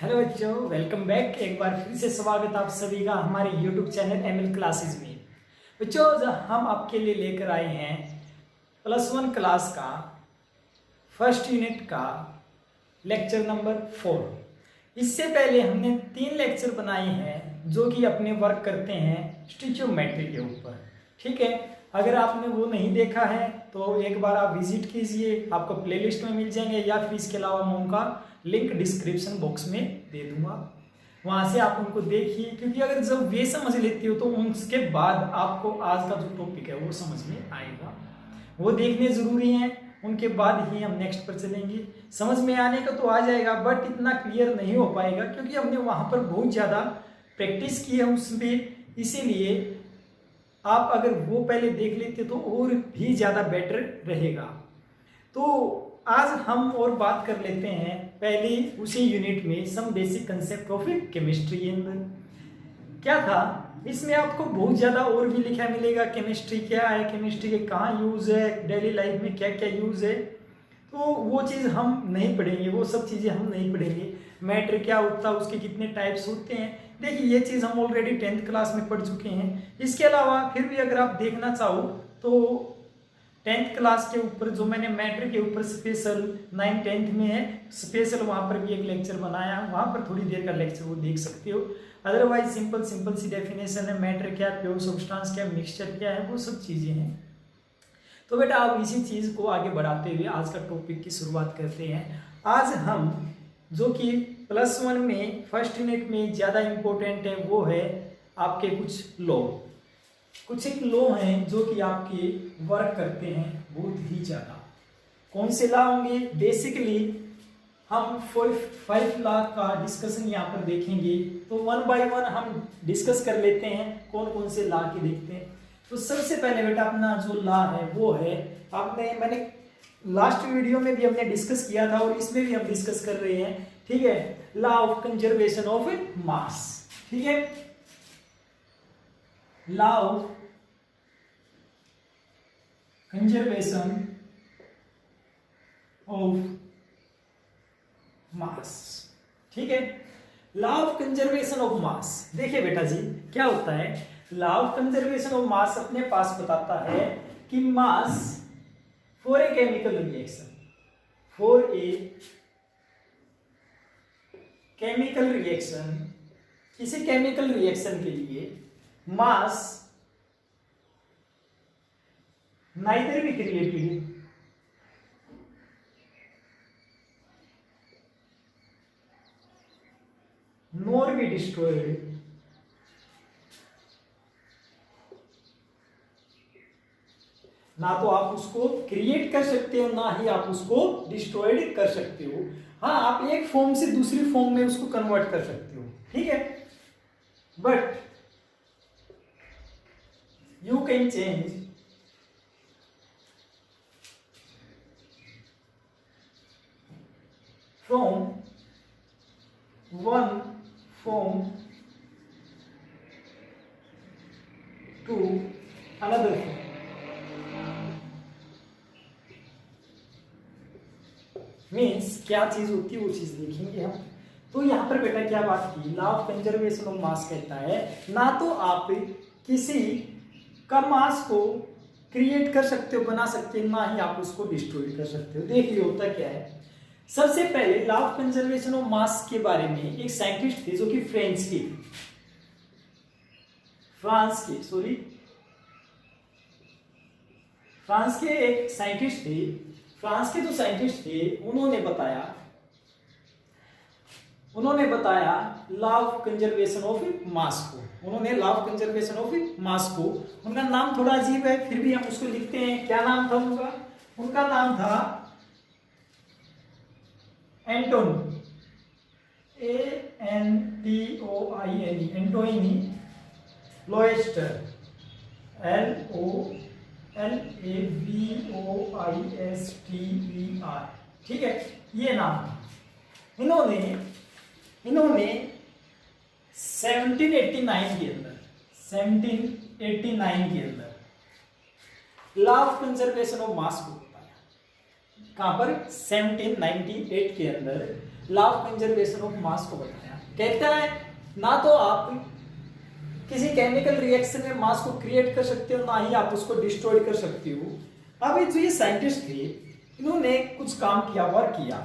Hello बच्चों, welcome back. एक बार फिर से स्वागत आप सभी का हमारे यूट्यूब चैनल एमएल क्लासेस में। बच्चों, हम आपके लिए लेकर आए हैं +1 क्लास का फर्स्ट यूनिट का लेक्चर नंबर 4। इससे पहले हमने 3 लेक्चर बनाए हैं जो कि अपने वर्क करते हैं स्टिचियोमेट्री के ऊपर। ठीक है, अगर आपने वो नहीं देखा है तो एक बार आप विजिट कीजिए, आपको प्लेलिस्ट में मिल जाएंगे, या फिर इसके अलावा मैं उनका लिंक डिस्क्रिप्शन बॉक्स में दे दूंगा, वहां से आप उनको देखिए। क्योंकि अगर जब वे समझ लेती हो तो उसके बाद आपको आज का जो टॉपिक है वो समझ में आएगा। वो देखने जरूरी हैं, उनके बाद ही हम नेक्स्ट पर चलेंगे। समझ में आने का तो आ जाएगा, बट इतना क्लियर नहीं हो पाएगा क्योंकि हमने वहां पर बहुत ज़्यादा प्रैक्टिस की है उसमें। इसीलिए आप अगर वो पहले देख लेते तो और भी ज़्यादा बेटर रहेगा। तो आज हम और बात कर लेते हैं पहले उसी यूनिट में some basic concept of chemistry. क्या था इसमें, आपको बहुत ज़्यादा और भी लिखा मिलेगा। केमिस्ट्री क्या है, केमिस्ट्री के कहाँ यूज़ है, डेली लाइफ में क्या क्या यूज़ है, तो वो चीज़ हम नहीं पढ़ेंगे, वो सब चीज़ें हम नहीं पढ़ेंगे। मैटर क्या होता है, उसके कितने टाइप्स होते हैं, देखिए ये चीज़ हम ऑलरेडी 10th क्लास में पढ़ चुके हैं। इसके अलावा फिर भी अगर आप देखना चाहो तो 10th क्लास के ऊपर जो मैंने मैटर के ऊपर स्पेशल 9th 10th में है स्पेशल, वहाँ पर भी एक लेक्चर बनाया, वहाँ पर थोड़ी देर का लेक्चर वो देख सकते हो। अदरवाइज सिंपल सी डेफिनेशन है, मैटर क्या, प्योर सब्सटेंस क्या, मिक्सचर क्या है, वो सब चीज़ें हैं। तो बेटा आप इसी चीज़ को आगे बढ़ाते हुए आज का टॉपिक की शुरुआत करते हैं। आज हम जो कि +1 में फर्स्ट यूनिट में ज़्यादा इम्पोर्टेंट है वो है आपके कुछ लॉ। कुछ एक लॉ हैं जो कि आपके वर्क करते हैं बहुत ही ज़्यादा। कौन से लॉ होंगे? बेसिकली हम 5 लॉ का डिस्कशन यहाँ पर देखेंगे, तो 1 बाय 1 हम डिस्कस कर लेते हैं, कौन कौन से लॉ के देखते हैं। तो सबसे पहले बेटा अपना जो लॉ है वो है, मैंने लास्ट वीडियो में भी हमने डिस्कस किया था और इसमें भी हम डिस्कस कर रहे हैं। ठीक है, लॉ ऑफ कंजर्वेशन ऑफ मास। ठीक है, लॉ ऑफ कंजर्वेशन ऑफ मास। ठीक है, लॉ ऑफ कंजर्वेशन ऑफ मास। देखिए बेटा जी क्या होता है, लॉ ऑफ कंजर्वेशन ऑफ मास अपने पास बताता है कि mass for a chemical reaction, for a chemical reaction, किसी केमिकल रिएक्शन के लिए mass neither be created nor be destroyed ना तो आप उसको क्रिएट कर सकते हो ना ही आप उसको डिस्ट्रॉयड कर सकते हो। हाँ, आप एक फॉर्म से दूसरी फॉर्म में उसको कन्वर्ट कर सकते हो, ठीक है, but you can change from one form to another form. Means क्या चीज होती है वो चीज देखेंगे हम। तो यहां पर बेटा क्या बात की, लॉ ऑफ कंजर्वेशन ऑफ मास कहता है ना तो आप किसी का मास को क्रिएट कर सकते हो, बना सकते हो, ना ही आप उसको डिस्ट्रॉय कर सकते हो। देखिए होता क्या है, सबसे पहले लॉ ऑफ कंजर्वेशन ऑफ मास के बारे में एक साइंटिस्ट थे जो कि फ्रांस के एक साइंटिस्ट थे। फ्रांस के जो साइंटिस्ट थे उन्होंने बताया law of conservation of mass को। उन्होंने law of conservation of mass को, उनका नाम थोड़ा अजीब है फिर भी हम उसको लिखते हैं। क्या नाम था उनका? उनका नाम था एंटोनी, ANTOINE, एंटोनी लोएस्टर, LOLAVOISTER। ठीक है, ये नाम। इन्होंने 1789 के अंदर law of conservation of mass को बताया। कहां पर 1798 के अंदर law of conservation of mass को बताया। कहता है ना तो आप किसी केमिकल रिएक्शन में मास को क्रिएट कर सकते हो, ना ही आप उसको डिस्ट्रॉय कर सकते हो। अब जो ये साइंटिस्ट थे, इन्होंने कुछ काम किया, वर्क किया।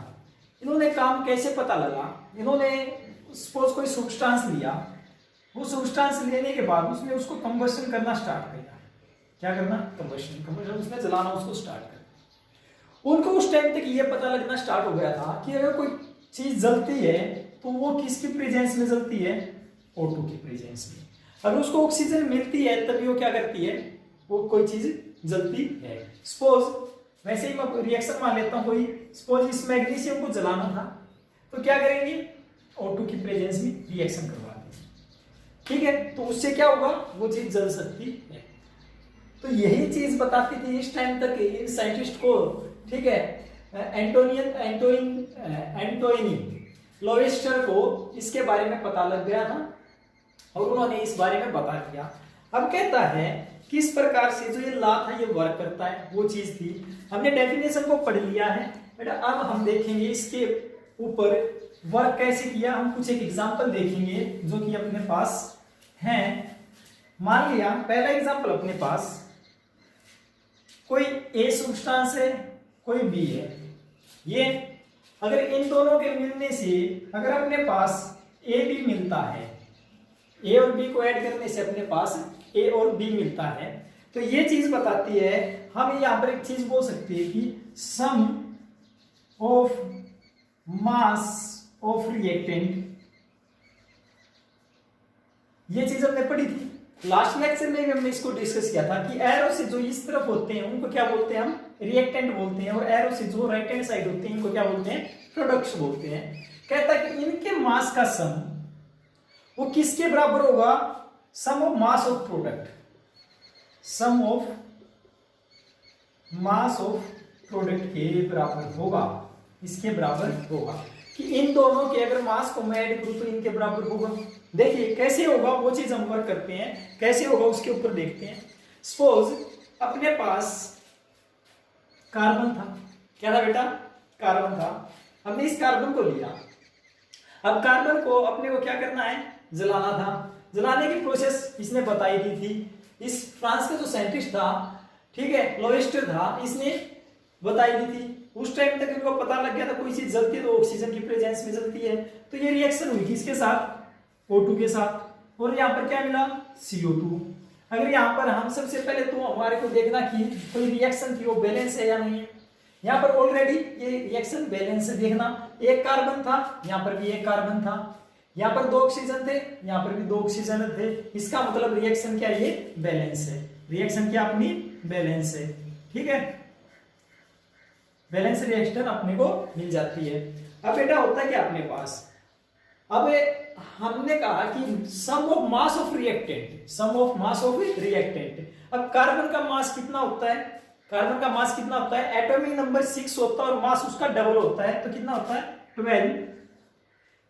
इन्होंने काम कैसे पता लगा, इन्होंने सपोज कोई सब्सटेंस लिया, वो सब्सटेंस लेने के बाद उसने उसको कंबशन करना स्टार्ट किया। क्या करना? कंबशन उसने जलाना उसको स्टार्ट कर। उनको उस टाइम तक ये पता लगना स्टार्ट हो गया था कि अगर कोई चीज जलती है तो वो किसकी प्रेजेंस में जलती है? O2 की प्रेजेंस में। अगर उसको ऑक्सीजन मिलती है तभी वो क्या करती है? वो कोई चीज जलती है। सपोज वैसे ही मैं रिएक्शन मान लेता हूं कोई, सपोज इस मैग्नीशियम को जलाना था तो क्या करेंगे? O2 की प्रेजेंस में रिएक्शन करवा देंगे, ठीक है? तो उससे क्या होगा? वो चीज जल सकती है। तो यही चीज बताती थी इस टाइम तक इन साइंटिस्ट को, ठीक है? एंटोनी लोवेस्टर को इसके बारे में पता लग गया था और उन्होंने इस बारे में बता दिया। अब कहता है किस प्रकार से जो ये लॉ था ये वर्क करता है, वो चीज थी। हमने डेफिनेशन को पढ़ लिया है बेटा। अब हम देखेंगे इसके ऊपर वर्क कैसे किया। हम कुछ एक एग्जांपल देखेंगे जो कि अपने पास है। मान लिया पहला एग्जांपल अपने पास कोई ए सब्सटेंस है, कोई बी है। ये अगर इन दोनों के मिलने से अगर अपने पास ए बी मिलता है, ए और बी को ऐड करने से अपने पास ए और बी मिलता है, तो ये चीज बताती है, हम यहां पर एक चीज बोल सकते हैं कि sum of mass of reactant. ये चीज हमने पढ़ी थी लास्ट लेक्चर में भी, हमने इसको डिस्कस किया था कि एरो से जो इस तरफ होते हैं उनको क्या बोलते हैं? हम रिएक्टेंट बोलते हैं, और एरो से जो राइट हैंड साइड होते हैं इनको क्या बोलते हैं? प्रोडक्ट्स बोलते हैं। कहता है कि इनके मास का सम वो किसके बराबर होगा? Sum of mass of product, sum of mass of product के बराबर होगा, इसके बराबर होगा। कि इन दोनों के अगर मास को मैं ऐड करूं तो इनके बराबर होगा। देखिए कैसे होगा वो चीज हम वर्क करते हैं, कैसे होगा उसके ऊपर देखते हैं। सपोज अपने पास कार्बन था। क्या था बेटा? कार्बन था। हमने इस कार्बन को लिया। अब कार्बन को अपने को क्या करना है? जलाना था। जलाने की प्रोसेस इसने बताई दी थी। इस फ्रांस का जो साइंटिस्ट था, ठीक है, लोवेस्टर था, इसने बताई दी थी। उस टाइम तक इनको पता लग गया था कोई चीज जलती है तो ऑक्सीजन की प्रेजेंस में जलती है। तो ये रिएक्शन हुई किसके साथ? O2 के साथ। और यहाँ पर क्या मिला? CO2। अगर यहाँ पर हम सबसे पहले तो हमारे को देखना कि कोई रिएक्शन थी वो बैलेंस है या नहीं है। यहाँ पर ऑलरेडी ये रिएक्शन बैलेंस है। देखना एक कार्बन था, यहाँ पर भी एक कार्बन था, यहाँ पर दो ऑक्सीजन थे, यहाँ पर भी दो ऑक्सीजन थे। इसका मतलब रिएक्शन क्या? ये बैलेंस है। रिएक्शन क्या अपनी? बैलेंस है, ठीक है? बैलेंस रिएक्शन अपने को मिल जाती है। अब बेटा होता है क्या अपने पास? अब हमने कहा कि sum of mass of reactant, sum of mass of reactant. अब कार्बन का मास कितना होता है? कार्बन का मास कितना होता है? एटॉमिक नंबर 6 होता है और मास उसका डबल होता है, तो कितना होता है? 12।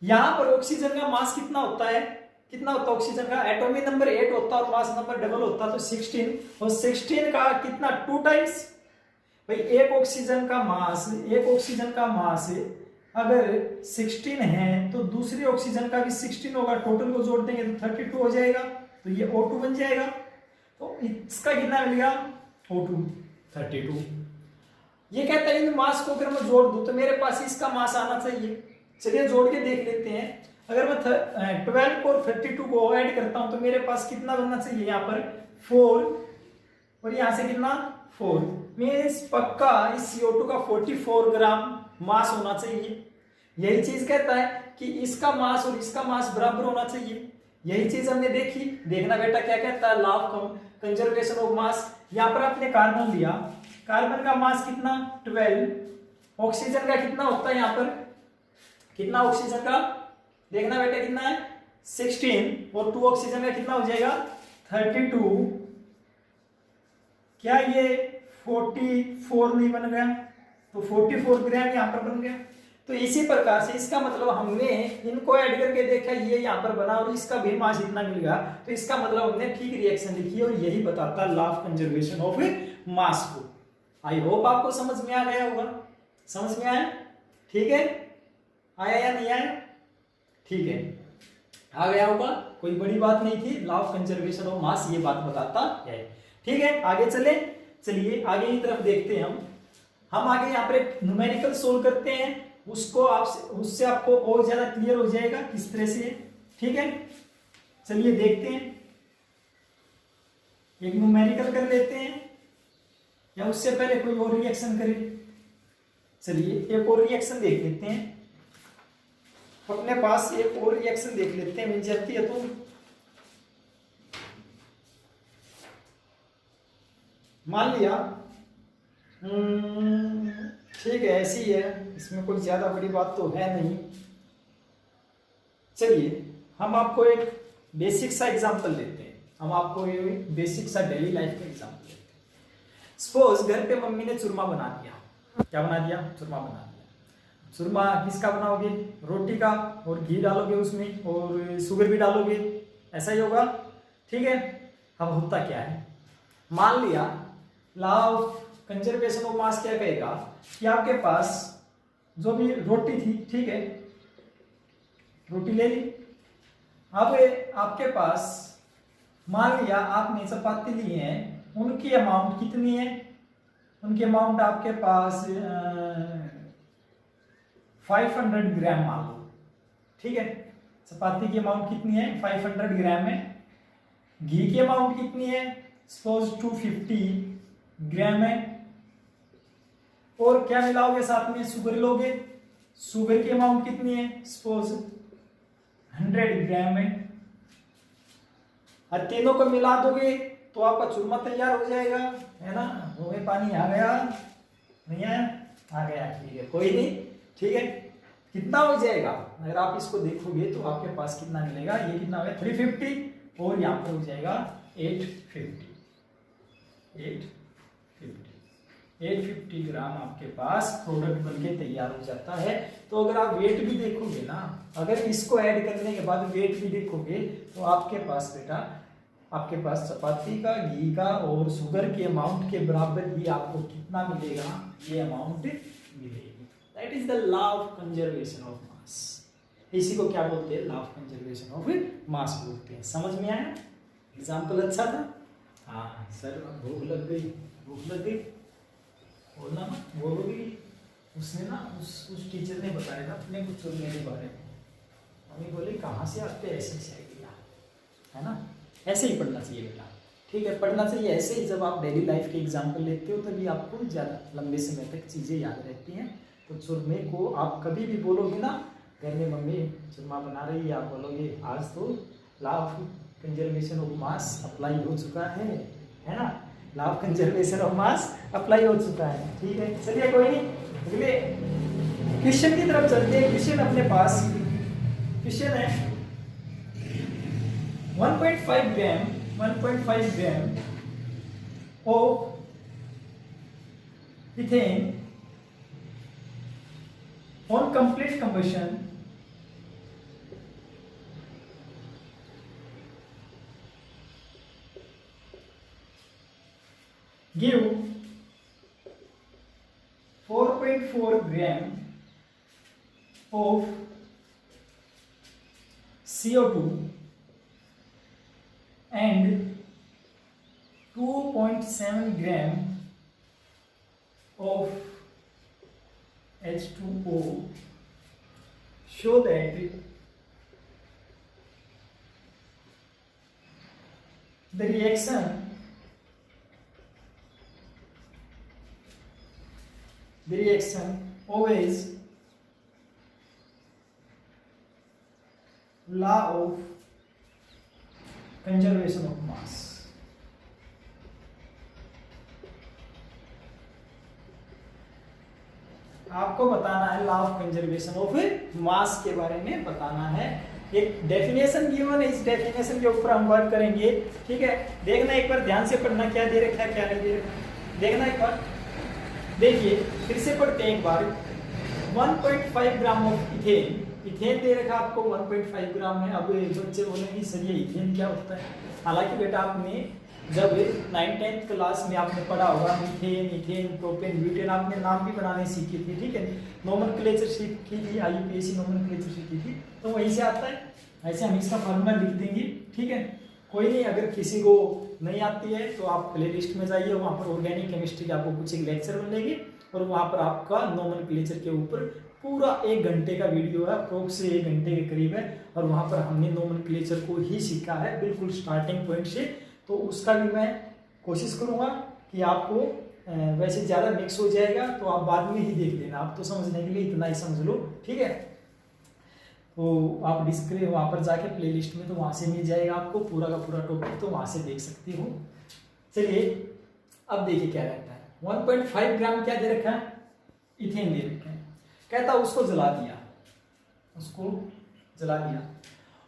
यहां पर ऑक्सीजन का मास कितना होता है? कितना होता है ऑक्सीजन का? एटॉमिक नंबर 8 होता है और मास नंबर डबल होता है, तो 16। और 16 का कितना? 2 टाइम्स। भाई एक ऑक्सीजन का मास अगर 16 है तो दूसरे ऑक्सीजन का भी 16 होगा। टोटल को जोड़ देंगे तो 32 हो जाएगा, तो ये O2 बन जाएगा। तो इसका कितना मिलेगा? O2 32। ये कहता है इन मास को अगर मैं जोड़ दूं तो मेरे पास इसका मास आना चाहिए। चलिए जोड़ के देख लेते हैं। अगर मैं 12 को 32 को ऐड करता हूं तो मेरे पास कितना बनना चाहिए? यहाँ पर 4 और यहां से कितना? 4। मीन्स पक्का इस CO2 का 44 ग्राम मास होना चाहिए। यही चीज कहता है कि इसका मास और इसका मास बराबर होना चाहिए। यही चीज हमने देखी। देखना बेटा क्या कहता है? लॉ ऑफ कंजर्वेशन ऑफ मास। यहाँ पर आपने कार्बन लिया, कार्बन का मास कितना? 12। ऑक्सीजन का कितना होता है? यहाँ पर कितना ऑक्सीजन का? देखना बेटा कितना है? 16 और 2 ऑक्सीजन का कितना हो जाएगा? 32। क्या ये 44 नहीं बन गया? तो 44 ग्राम यहाँ पर बन गया। तो इसी प्रकार से इसका मतलब हमने इनको ऐड करके देखा, ये यहाँ पर बना और इसका भी मास इतना मिल गया, तो इसका मतलब हमने ठीक रिएक्शन लिखी और यही बताता law of conservation of mass को। आई होप आपको समझ में आ गया होगा। समझ में आया? ठीक है, आया या नहीं आया? ठीक है, आ गया होगा, कोई बड़ी बात नहीं थी। लॉ ऑफ कंजर्वेशन ऑफ मास ये बात बताता है। ठीक है, आगे चलिए आगे की तरफ देखते हैं हम आगे यहाँ पर न्यूमेरिकल सोल्व करते हैं, उससे आपको और ज्यादा क्लियर हो जाएगा किस तरह से। ठीक है, चलिए देखते हैं, एक न्यूमेरिकल कर लेते हैं या उससे पहले कोई और रिएक्शन करें। चलिए एक और रिएक्शन देख लेते हैं, अपने पास एक और रिएक्शन देख लेते हैं, मिल जाती है तो। मान लिया ठीक है, ऐसी है, इसमें कोई ज्यादा बड़ी बात तो है नहीं। चलिए हम आपको एक बेसिक सा एग्जांपल देते हैं, हम आपको एक बेसिक सा डेली लाइफ का एग्जांपल देते हैं। सपोज घर पे मम्मी ने चूरमा बना दिया। क्या बना दिया? चूरमा बना दिया। चूरमा किसका बनाओगे? रोटी का, और घी डालोगे उसमें और शुगर भी डालोगे, ऐसा ही होगा। ठीक है, अब होता क्या है, मान लिया लॉ ऑफ कंजर्वेशन ऑफ मास क्या कहेगा कि आपके पास जो भी रोटी थी, ठीक है, रोटी ले ली। अब आपके पास मान लिया आपने चपाती ली है, उनकी अमाउंट कितनी है? उनकी अमाउंट आपके पास 500 ग्राम मान लो। ठीक है, चपाती की अमाउंट कितनी है? 500 ग्राम है। घी की अमाउंट कितनी है? सपोज 250 ग्राम है। और क्या मिलाओगे साथ में? शुगर लोगे। शुगर की अमाउंट कितनी है? सपोज 100 ग्राम है। और तीनों को मिला दोगे तो आपका चूरमा तैयार हो जाएगा, है ना? मुंह में पानी आ गया? नहीं आया? आ गया, ठीक है, कोई नहीं। ठीक है, कितना हो जाएगा? अगर आप इसको देखोगे तो आपके पास कितना मिलेगा? ये कितना हो गया? 350, और यहाँ पर हो जाएगा 850 ग्राम आपके पास प्रोडक्ट बनके तैयार हो जाता है। तो अगर आप वेट भी देखोगे ना, अगर इसको ऐड करने के बाद वेट भी देखोगे तो आपके पास बेटा, आपके पास चपाती का, घी का और शुगर के अमाउंट के बराबर भी आपको कितना मिलेगा? ये अमाउंट मिलेगी। That is the law of conservation of मास। इसी को क्या बोलते हैं? लॉ ऑफ कंजर्वेशन ऑफ मास बोलते हैं। समझ में आया? एग्जाम्पल अच्छा था? हाँ सर, भूख लग गई बोलना मत, बोलोगी। उसने ना उस टीचर ने बताया था अपने कुछ चुनने के बारे में। मम्मी बोले कहाँ से आते ऐसे आइडिया, है ना? ऐसे ही पढ़ना चाहिए बेटा। ठीक है, पढ़ना चाहिए ऐसे ही। जब आप डेली लाइफ के एग्जाम्पल लेते हो तभी आपको ज़्यादा लंबे समय तक चीज़ें याद रहती हैं। तो चूरमे को आप कभी भी बोलोगे ना, घर में मम्मी चूरमा बना रही है, आप बोलोगे आज तो law of conservation of mass apply हो चुका है ना? Law of conservation of mass apply हो चुका है। ठीक है, चलिए कोई नहीं, अगले क्वेश्चन की तरफ चलते हैं। क्वेश्चन अपने पास क्वेश्चन है 1.5 gram of ethane on complete combustion give 4.4 gram of CO2 and 2.7 gram of H2O, show that the reaction always law of conservation of mass। आपको बताना है लॉ ऑफ कंजर्वेशन ऑफ मास के बारे में बताना है। एक डेफिनेशन गिवन है, इस डेफिनेशन के ऊपर हम वर्क करेंगे। ठीक है, देखना एक बार ध्यान से पढ़ना, क्या दे रखा है क्या नहीं दे रखा, देखना एक बार। देखिए फिर से पढ़ते हैं एक बार। 1.5 ग्राम ऑफ इथेन दे रखा आपको 1.5 ग्राम है। अब बच्चे बोलेंगे सर ये इथेन क्या होता है? हालांकि बेटा आपने जब 9th-10th क्लास में आपने पढ़ा होगा मीथेन, इथेन, प्रोपेन, ब्यूटेन, आपने नाम भी बनाने सीखे थे, ठीक है, नोमेनक्लेचर सीखी थी, IUPAC नोमेनक्लेचर सीखी थी, तो वहीं से आता है। ऐसे हम इसका फॉर्मूला लिख देंगे, ठीक है। कोई नहीं, अगर किसी को नहीं आती है तो आप प्ले लिस्ट में जाइए, वहाँ पर ऑर्गेनिक केमिस्ट्री के आपको कुछ एक लेक्चर मिलेंगे और वहाँ पर आपका नोमेनक्लेचर के ऊपर पूरा 1 घंटे का वीडियो है, अप्रोक्स से 1 घंटे के करीब है, और वहाँ पर हमने नोमेनक्लेचर को ही सीखा है बिल्कुल स्टार्टिंग पॉइंट से। तो उसका भी मैं कोशिश करूँगा कि आपको वैसे ज़्यादा मिक्स हो जाएगा तो आप बाद में ही देख लेना, आप तो समझने के लिए इतना ही समझ लो, ठीक है। तो आप डिस्प्ले वहाँ पर जाके प्लेलिस्ट में तो वहाँ से मिल जाएगा आपको पूरा का पूरा टॉपिक, तो वहाँ से देख सकते हो। चलिए अब देखिए क्या रहता है। 1.5 ग्राम क्या दे रखा है, इथेन दे रखा है। कहता उसको जला दिया, उसको जला दिया,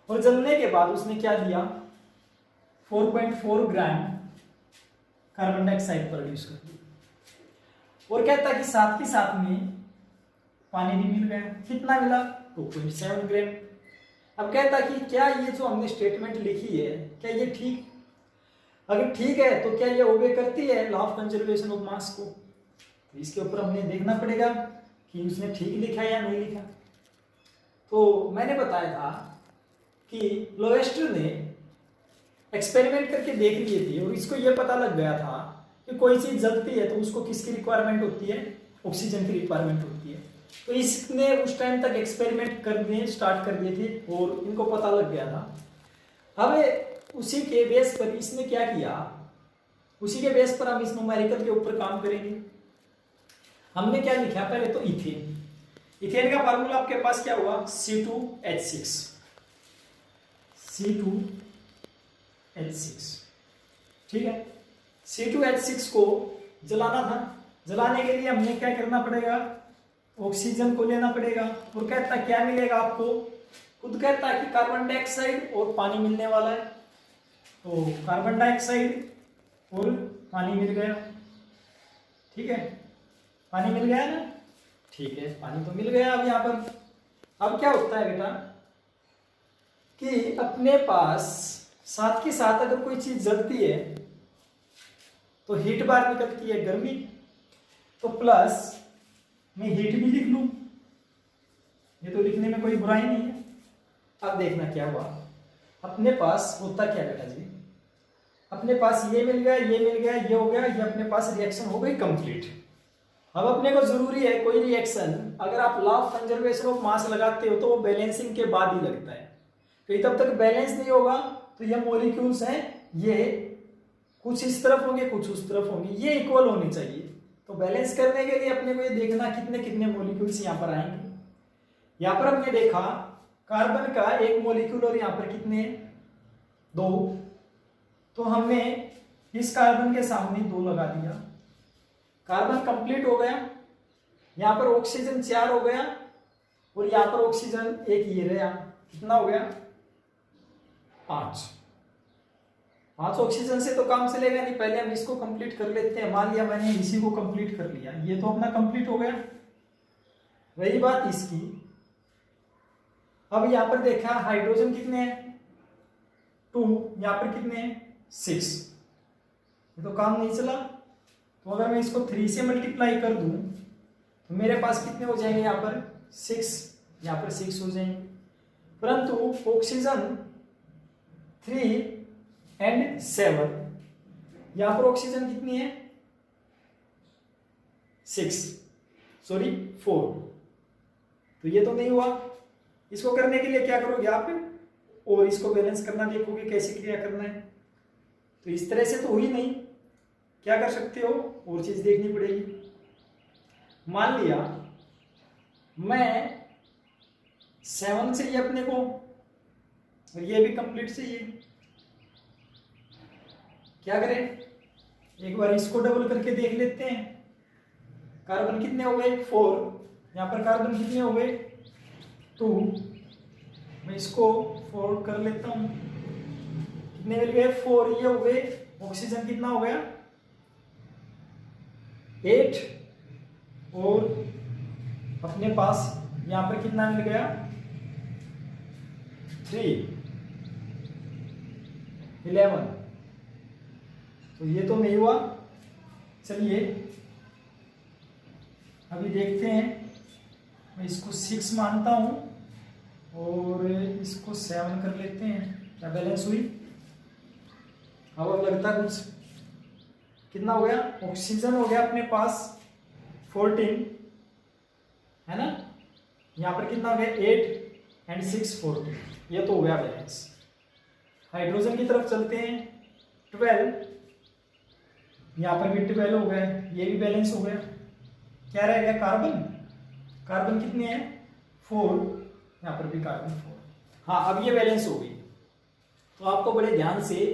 और जलने के बाद उसने क्या दिया, 4.4 ग्राम कार्बन डाइऑक्साइड प्रोड्यूस कर दिया। और कहता कि साथ के साथ में पानी भी मिल गया। कितना मिला, 2.7 ग्राम। अब कहता कि क्या ये जो हमने स्टेटमेंट लिखी है क्या ये ठीक, अगर ठीक है तो क्या ये ओबे करती है law of conservation of mass को। तो इसके ऊपर हमने देखना पड़ेगा कि उसने ठीक लिखा है या नहीं लिखा। तो मैंने बताया था कि लोएस्टर ने एक्सपेरिमेंट करके देख लिए थे और इसको ये पता लग गया था कि कोई चीज जलती है तो उसको किसकी रिक्वायरमेंट होती है, ऑक्सीजन की रिक्वायरमेंट होती है। तो इसने उस टाइम तक एक्सपेरिमेंट करने स्टार्ट कर दिए थे और इनको पता लग गया था। अब उसी के बेस पर इसने क्या किया, उसी के बेस पर हम इस न्यूमेरिकल के ऊपर काम करेंगे। हमने क्या लिखा, पहले तो इथेन। इथेन का फार्मूला आपके पास क्या हुआ, C2H6, C2H6, ठीक है। C2H6 को जलाना था, जलाने के लिए हमें क्या करना पड़ेगा, ऑक्सीजन को लेना पड़ेगा। और कहता क्या मिलेगा आपको, खुद कहता है कि कार्बन डाइऑक्साइड और पानी मिलने वाला है। तो कार्बन डाइऑक्साइड और पानी मिल गया, ठीक है, पानी मिल गया ना, ठीक है, पानी तो मिल गया। अब यहाँ पर अब क्या होता है बेटा कि अपने पास साथ के साथ अगर कोई चीज जलती है तो हीट बाहर निकलती है, गर्मी, तो प्लस मैं हीट भी लिख लूं, ये तो लिखने में कोई बुराई नहीं है। अब देखना क्या हुआ, अपने पास होता क्या बेटा जी, अपने पास ये मिल गया, ये मिल गया, ये हो गया, ये अपने पास रिएक्शन हो गई कंप्लीट। अब अपने को जरूरी है कोई रिएक्शन अगर आप लॉ ऑफ कंजर्वेशन ऑफ मास लगाते हो तो वो बैलेंसिंग के बाद ही लगता है, क्योंकि तब तक बैलेंस नहीं होगा तो ये मॉलिक्यूल्स हैं, ये कुछ इस तरफ होंगे कुछ उस तरफ होंगे, ये इक्वल होनी चाहिए। तो बैलेंस करने के लिए अपने को ये देखना कितने कितने मॉलिक्यूल्स यहाँ पर आएंगे। यहाँ पर हमने देखा कार्बन का एक मॉलिक्यूल और यहाँ पर कितने, 2, तो हमने इस कार्बन के सामने 2 लगा दिया, कार्बन कंप्लीट हो गया। यहाँ पर ऑक्सीजन 4 हो गया और यहाँ पर ऑक्सीजन 1 ये रहा, कितना हो गया, 5 ऑक्सीजन से तो काम चलेगा नहीं, पहले हम इसको कंप्लीट कर लेते हैं। मान लिया मैंने इसी को कंप्लीट कर लिया, ये तो अपना कंप्लीट हो गया, वही बात इसकी। अब यहां पर देखा हाइड्रोजन कितने हैं, 2, यहां पर कितने हैं, 6, ये तो काम नहीं चला। तो अगर मैं इसको 3 से मल्टीप्लाई कर दूं तो मेरे पास कितने हो जाएंगे, यहाँ पर 6, यहाँ पर 6 हो जाएंगे। परंतु ऑक्सीजन 3 एंड 7, यहां पर ऑक्सीजन कितनी है, 4, तो ये तो नहीं हुआ। इसको करने के लिए क्या करोगे आप, और इसको बैलेंस करना देखोगे कैसे क्रिया करना है। तो इस तरह से तो हुई नहीं, क्या कर सकते हो, और चीज देखनी पड़ेगी। मान लिया मैं 7 चाहिए अपने को और ये भी कंप्लीट चाहिए, क्या करें, एक बार इसको डबल करके देख लेते हैं। कार्बन कितने हो गए, 4, यहाँ पर कार्बन कितने हो गए, 2, मैं इसको 4 कर लेता हूँ, कितने मिल गए, 4, ये हो गए। ऑक्सीजन कितना हो गया, 8, और अपने पास यहाँ पर कितना मिल गया, 3, 11। तो ये तो नहीं हुआ। चलिए अभी देखते हैं, मैं इसको 6 मानता हूँ और इसको 7 कर लेते हैं। क्या बैलेंस हुई? अब लगता है कुछ। कितना हो गया? ऑक्सीजन हो गया अपने पास 14, है ना। यहाँ पर कितना हो गया? 8 एंड 6 14, ये तो हो गया बैलेंस। हाइड्रोजन की तरफ चलते हैं, 12, यहाँ पर भी 12 हो गया, ये भी बैलेंस हो गया। क्या रह गया? कार्बन। कार्बन कितने हैं? 4, यहाँ पर भी कार्बन 4। हाँ, अब ये बैलेंस हो गई। तो आपको बड़े ध्यान से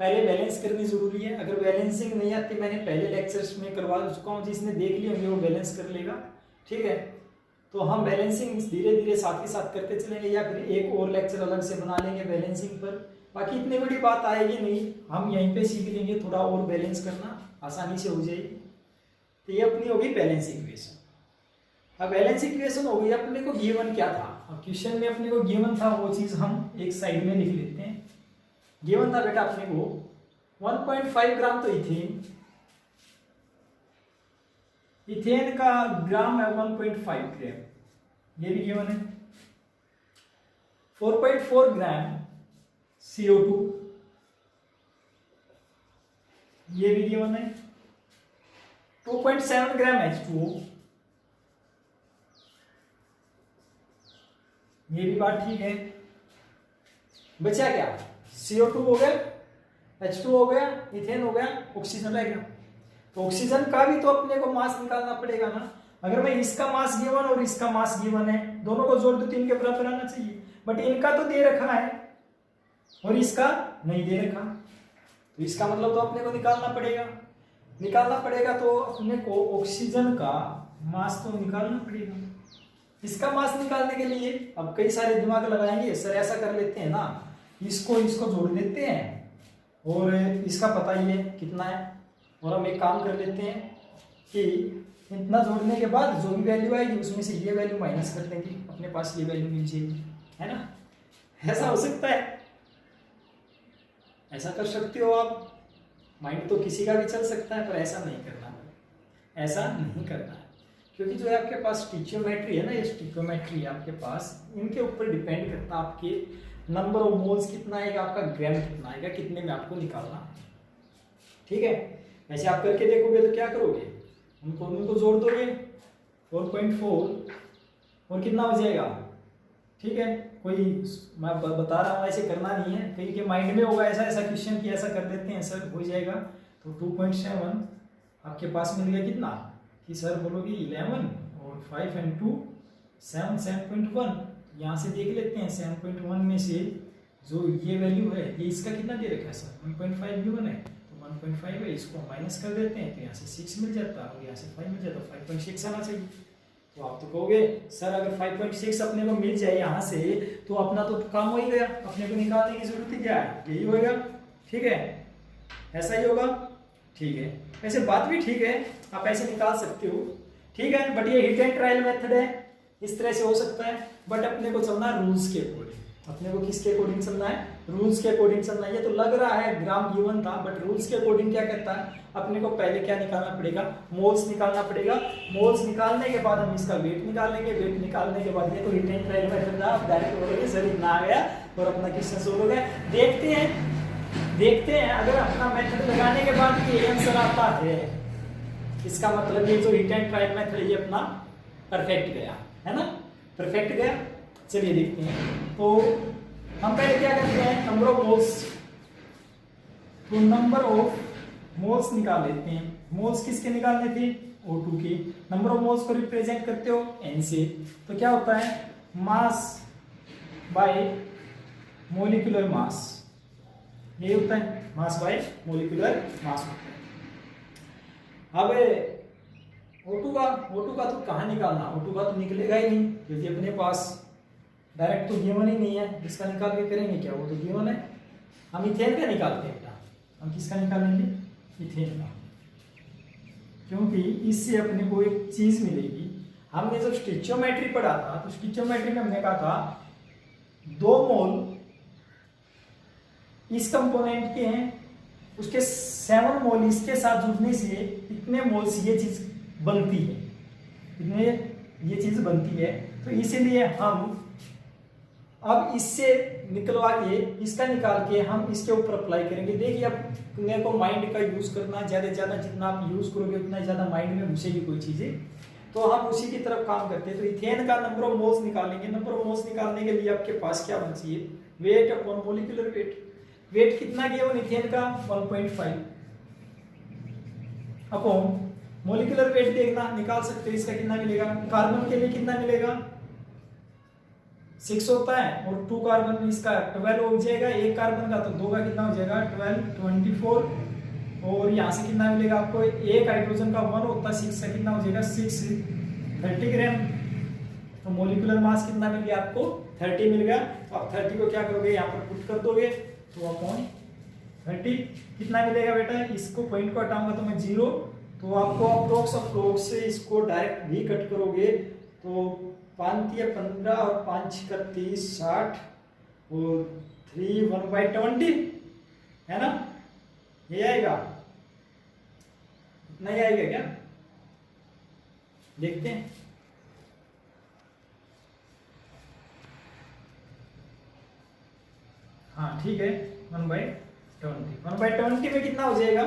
पहले बैलेंस करनी जरूरी है। अगर बैलेंसिंग नहीं आती, मैंने पहले लेक्चर्स में करवा चुका हूँ, जिसने देख ली होंगे वो बैलेंस कर लेगा, ठीक है। तो हम बैलेंसिंग धीरे धीरे साथ के साथ करते चलेंगे, या फिर एक और लेक्चर अलग से बना लेंगे बैलेंसिंग पर। बाकी इतनी बड़ी बात आएगी नहीं, हम यहीं पे सीख लेंगे, थोड़ा और बैलेंस करना आसानी से हो जाएगी। तो ये अपनी होगी बैलेंस इक्वेशन। अब बैलेंस इक्वेशन हो गई, अपने को गिवन क्या था? अब क्वेश्चन में अपने को गिवन था, वो चीज हम एक साइड में लिख लेते हैं। गिवन था बेटा अपने को 1.5 ग्राम तो इथेन, इथेन का ग्राम है 1.5 ग्राम, ये भी गिवन है। 4.4 ग्राम CO2, ये भी गिवन है। 2.7 ग्राम H2O, ये भी बात ठीक है। बचा क्या? CO2 हो गया, H2 हो गया, इथेन हो गया, ऑक्सीजन रह गया। तो ऑक्सीजन का भी तो अपने को मास निकालना पड़ेगा ना। अगर मैं इसका मास गिवन और इसका मास गिवन है, दोनों को जोड़ दो तो इनके बराबर आना चाहिए, बट इनका तो दे रखा है और इसका नहीं दे रखा, तो इसका मतलब तो अपने को निकालना पड़ेगा। निकालना पड़ेगा तो अपने को ऑक्सीजन का मास तो निकालना पड़ेगा। इसका मास निकालने के लिए अब कई सारे दिमाग लगाएंगे। सर ऐसा कर लेते हैं ना, इसको जोड़ देते हैं और इसका पता ही है कितना है, और हम एक काम कर लेते हैं कि इतना जोड़ने के बाद जो भी वैल्यू आएगी उसमें से ये वैल्यू माइनस कर देंगे, अपने पास ये वैल्यू मिल जाएगी, है ना। ऐसा हो सकता है, ऐसा कर सकते हो आप। माइंड तो किसी का भी चल सकता है, पर ऐसा नहीं करना है, ऐसा नहीं करना है, क्योंकि जो है आपके पास स्टिचियोमेट्री है ना, ये स्टिचियोमेट्री है आपके पास, इनके ऊपर डिपेंड करता है आपके नंबर ऑफ मोल्स कितना आएगा, आपका ग्राम कितना आएगा, कितने में आपको निकालना, ठीक है। ऐसे आप करके देखोगे तो क्या करोगे, उनको जोड़ दोगे, 4.4 और कितना हो जाएगा, ठीक है। कोई मैं बता रहा हूँ, ऐसे करना नहीं है, कहीं के माइंड में होगा ऐसा क्वेश्चन की ऐसा कर देते हैं सर, हो जाएगा। तो 2.7 आपके पास मिल गया कितना कि सर बोलोगे 11 और 5 and 2 7, 7.1। यहाँ से देख लेते हैं 7.1 में से जो ये वैल्यू है, ये इसका कितना दे रखा है सर, 1.5 गिवन है, तो 1.5 है, इसको माइनस कर देते हैं तो यहाँ से 6 मिल जाता है और यहाँ से 5 मिल जाता है, 5.6 आना चाहिए। तो आप तो कहोगे सर अगर 5.6 अपने को मिल जाए यहाँ से तो अपना तो काम हो ही गया, अपने को निकालने की जरूरत ही क्या है, यही होगा, ठीक है, ऐसा ही होगा, ठीक है। वैसे बात भी ठीक है, आप ऐसे निकाल सकते हो, ठीक है, बट ये हिट एंड ट्रायल मेथड है, इस तरह से हो सकता है, बट अपने को चलना है रूल्स के अकॉर्डिंग। अपने को किसके अकॉर्डिंग चलना है, रूल्स के अकॉर्डिंग चलना है। ये तो लग रहा है ग्राम गिवन था, बट रूल्स के अकॉर्डिंग क्या करता है, अपने को पहले क्या निकालना पड़ेगा, मोल्स निकालना पड़ेगा। मोल्स निकालने के बाद हम इसका वेट निकालेंगे, वेट निकालने के बाद ये तो हिट एंड ट्रायल मेथड था, आप डायरेक्ट बोलोगे सर इतना आ गया और अपना क्वेश्चन सोल्व हो गया। देखते हैं अगर अपना मेथड लगाने के बाद ये आंसर आता है, इसका मतलब ये जो हिट एंड ट्रायल मेथड ये अपना परफेक्ट गया, है ना, परफेक्ट गया। चलिए देखते हैं, तो हम पहले क्या करते हैं, नंबर ऑफ मोल्स, तो नंबर ऑफ मोल्स निकाल लेते हैं। मोल्स किसके निकालने थे, O2 के। नंबर ऑफ मोल्स को रिप्रेजेंट करते हो N से, तो क्या होता है, मास बाय मोलिकुलर मास, ये होता है मास बाय मोलिकुलर मास होता है। अब O2 का तो कहाँ निकालना, O2 का तो निकलेगा ही नहीं, क्योंकि अपने पास डायरेक्ट तो गिवन ही नहीं है, इसका निकाल के करेंगे क्या, वो तो गिवन है। हम इथेन का निकालते हैं बेटा, हम किसका निकालेंगे, इथेन का, क्योंकि इससे अपने को एक चीज मिलेगी। हमने जब स्टिचियोमेट्री पढ़ा था तो स्टिचियोमेट्री में हमने कहा था 2 मोल इस कंपोनेंट के हैं, उसके 7 मोल इसके साथ जुड़ने से इतने मोल्स ये चीज बनती है, इतने ये चीज बनती है। तो इसीलिए हम अब इससे निकलवा के इसका निकाल के हम इसके ऊपर अप्लाई करेंगे। देखिए अपने को माइंड का यूज करना, ज्यादा से ज्यादा जितना आप यूज करोगे उतना ज्यादा माइंड में घुसेगी कोई चीजें, तो हम उसी की तरफ काम करते हैं। तो इथेन का नंबर ऑफ मोल्स निकालेंगे। नंबर ऑफ मोल्स निकालने के लिए आपके पास क्या होना चाहिए, weight upon molecular weight. Weight कितना गिवन इथेन का 1.5 अपॉन मोलिकुलर वेट देखना निकाल सकते हैं, इसका कितना मिलेगा। कार्बन के लिए कितना मिलेगा 6 होता है और 2 कार्बन इसका 12 हो जाएगा, एक कार्बन का तो 2 का कितना हो जाएगा 12 24, और यहाँ से कितना मिलेगा आपको, एक हाइड्रोजन का 1 होता है 6 का कितना हो जाएगा 6 30 ग्राम। तो मोलिकुलर मास कितना मिल गया आपको 30 मिल गया। तो आप 30 को क्या करोगे यहाँ पर पुट कर दोगे, तो अपॉन 30 कितना मिलेगा बेटा, इसको पॉइंट को हटाऊंगा तो मैं 0, तो आपको अप्रोक्स से इसको डायरेक्ट भी कट करोगे तो 5 या 15 और 5 का 30 60 और 3 1/20 है ना, ये आएगा, इतना ही आएगा क्या, देखते हैं। हाँ ठीक है 1/20 1/20 में कितना हो जाएगा,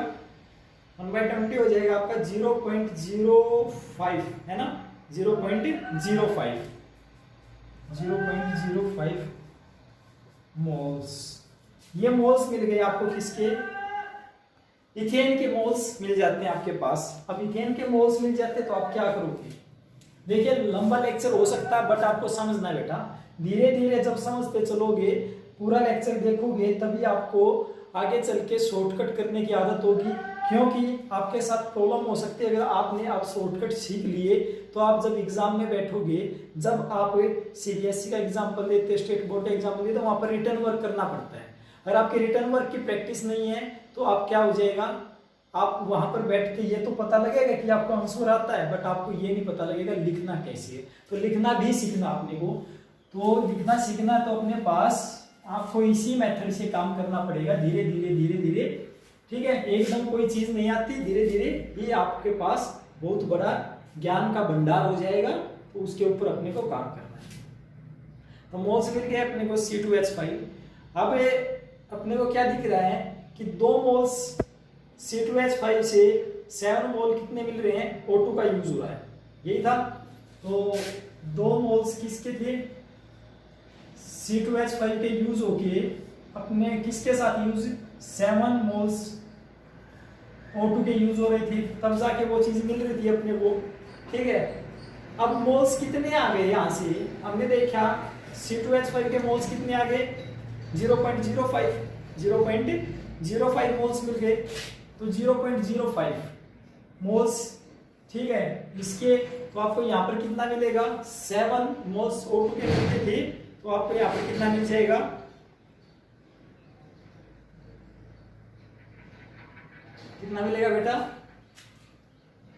1/20 हो जाएगा आपका 0.05 है ना, 0.05 मोल्स। ये मोल्स मिल गए आपको किसके, इथेन के मोल्स मिल जाते हैं आपके पास। अब इथेन के मोल्स मिल जाते हैं तो आप क्या करोगे, देखिए लंबा लेक्चर हो सकता है बट आपको समझना बेटा, धीरे धीरे जब समझते चलोगे पूरा लेक्चर देखोगे तभी आपको आगे चल के शॉर्टकट करने की आदत होगी, क्योंकि आपके साथ प्रॉब्लम हो सकती है। अगर आपने आप शॉर्टकट सीख लिए तो आप जब एग्जाम में बैठोगे, जब आप सीबीएसई का एग्जाम्पल देते, स्टेट बोर्ड का एग्जाम्पल देते, तो वहां पर रिटर्न वर्क करना पड़ता है। अगर आपके रिटर्न वर्क की प्रैक्टिस नहीं है तो आप क्या हो जाएगा, आप वहां पर बैठ के ये तो पता लगेगा कि आपको आंसर आता है बट आपको ये नहीं पता लगेगा लिखना कैसे है। तो लिखना भी सीखना अपने को, तो लिखना सीखना तो अपने पास आपको इसी मेथड से काम करना पड़ेगा, धीरे धीरे धीरे धीरे, ठीक है। एकदम कोई चीज नहीं आती, धीरे धीरे ये आपके पास बहुत बड़ा ज्ञान का भंडार हो जाएगा, तो उसके ऊपर अपने को काम करना है। तो मोल्स मिल गए अपने को C2H5। अब अपने को क्या दिख रहा है कि 2 मोल्स C2H5 से 7 मोल कितने मिल रहे हैं, O2 का यूज हो रहा है, यही था। तो 2 मोल्स किसके थे, C2H5 के यूज होके अपने किसके साथ यूज, 7 मोल्स O2 के यूज हो रहे थे, तब जाके वो चीज मिल रही थी अपने को, ठीक है। अब मोल्स कितने आ गए, यहाँ से हमने देखा C2H5 के मोल्स कितने आ गए 0.05 मोल्स मिल गए, तो 0.05 मोल्स, ठीक है। इसके तो आपको यहाँ पर कितना मिलेगा, 7 मोल्स O2 के मिलते थे, तो आपको यहाँ पर कितना मिल जाएगा, कितना मिलेगा बेटा,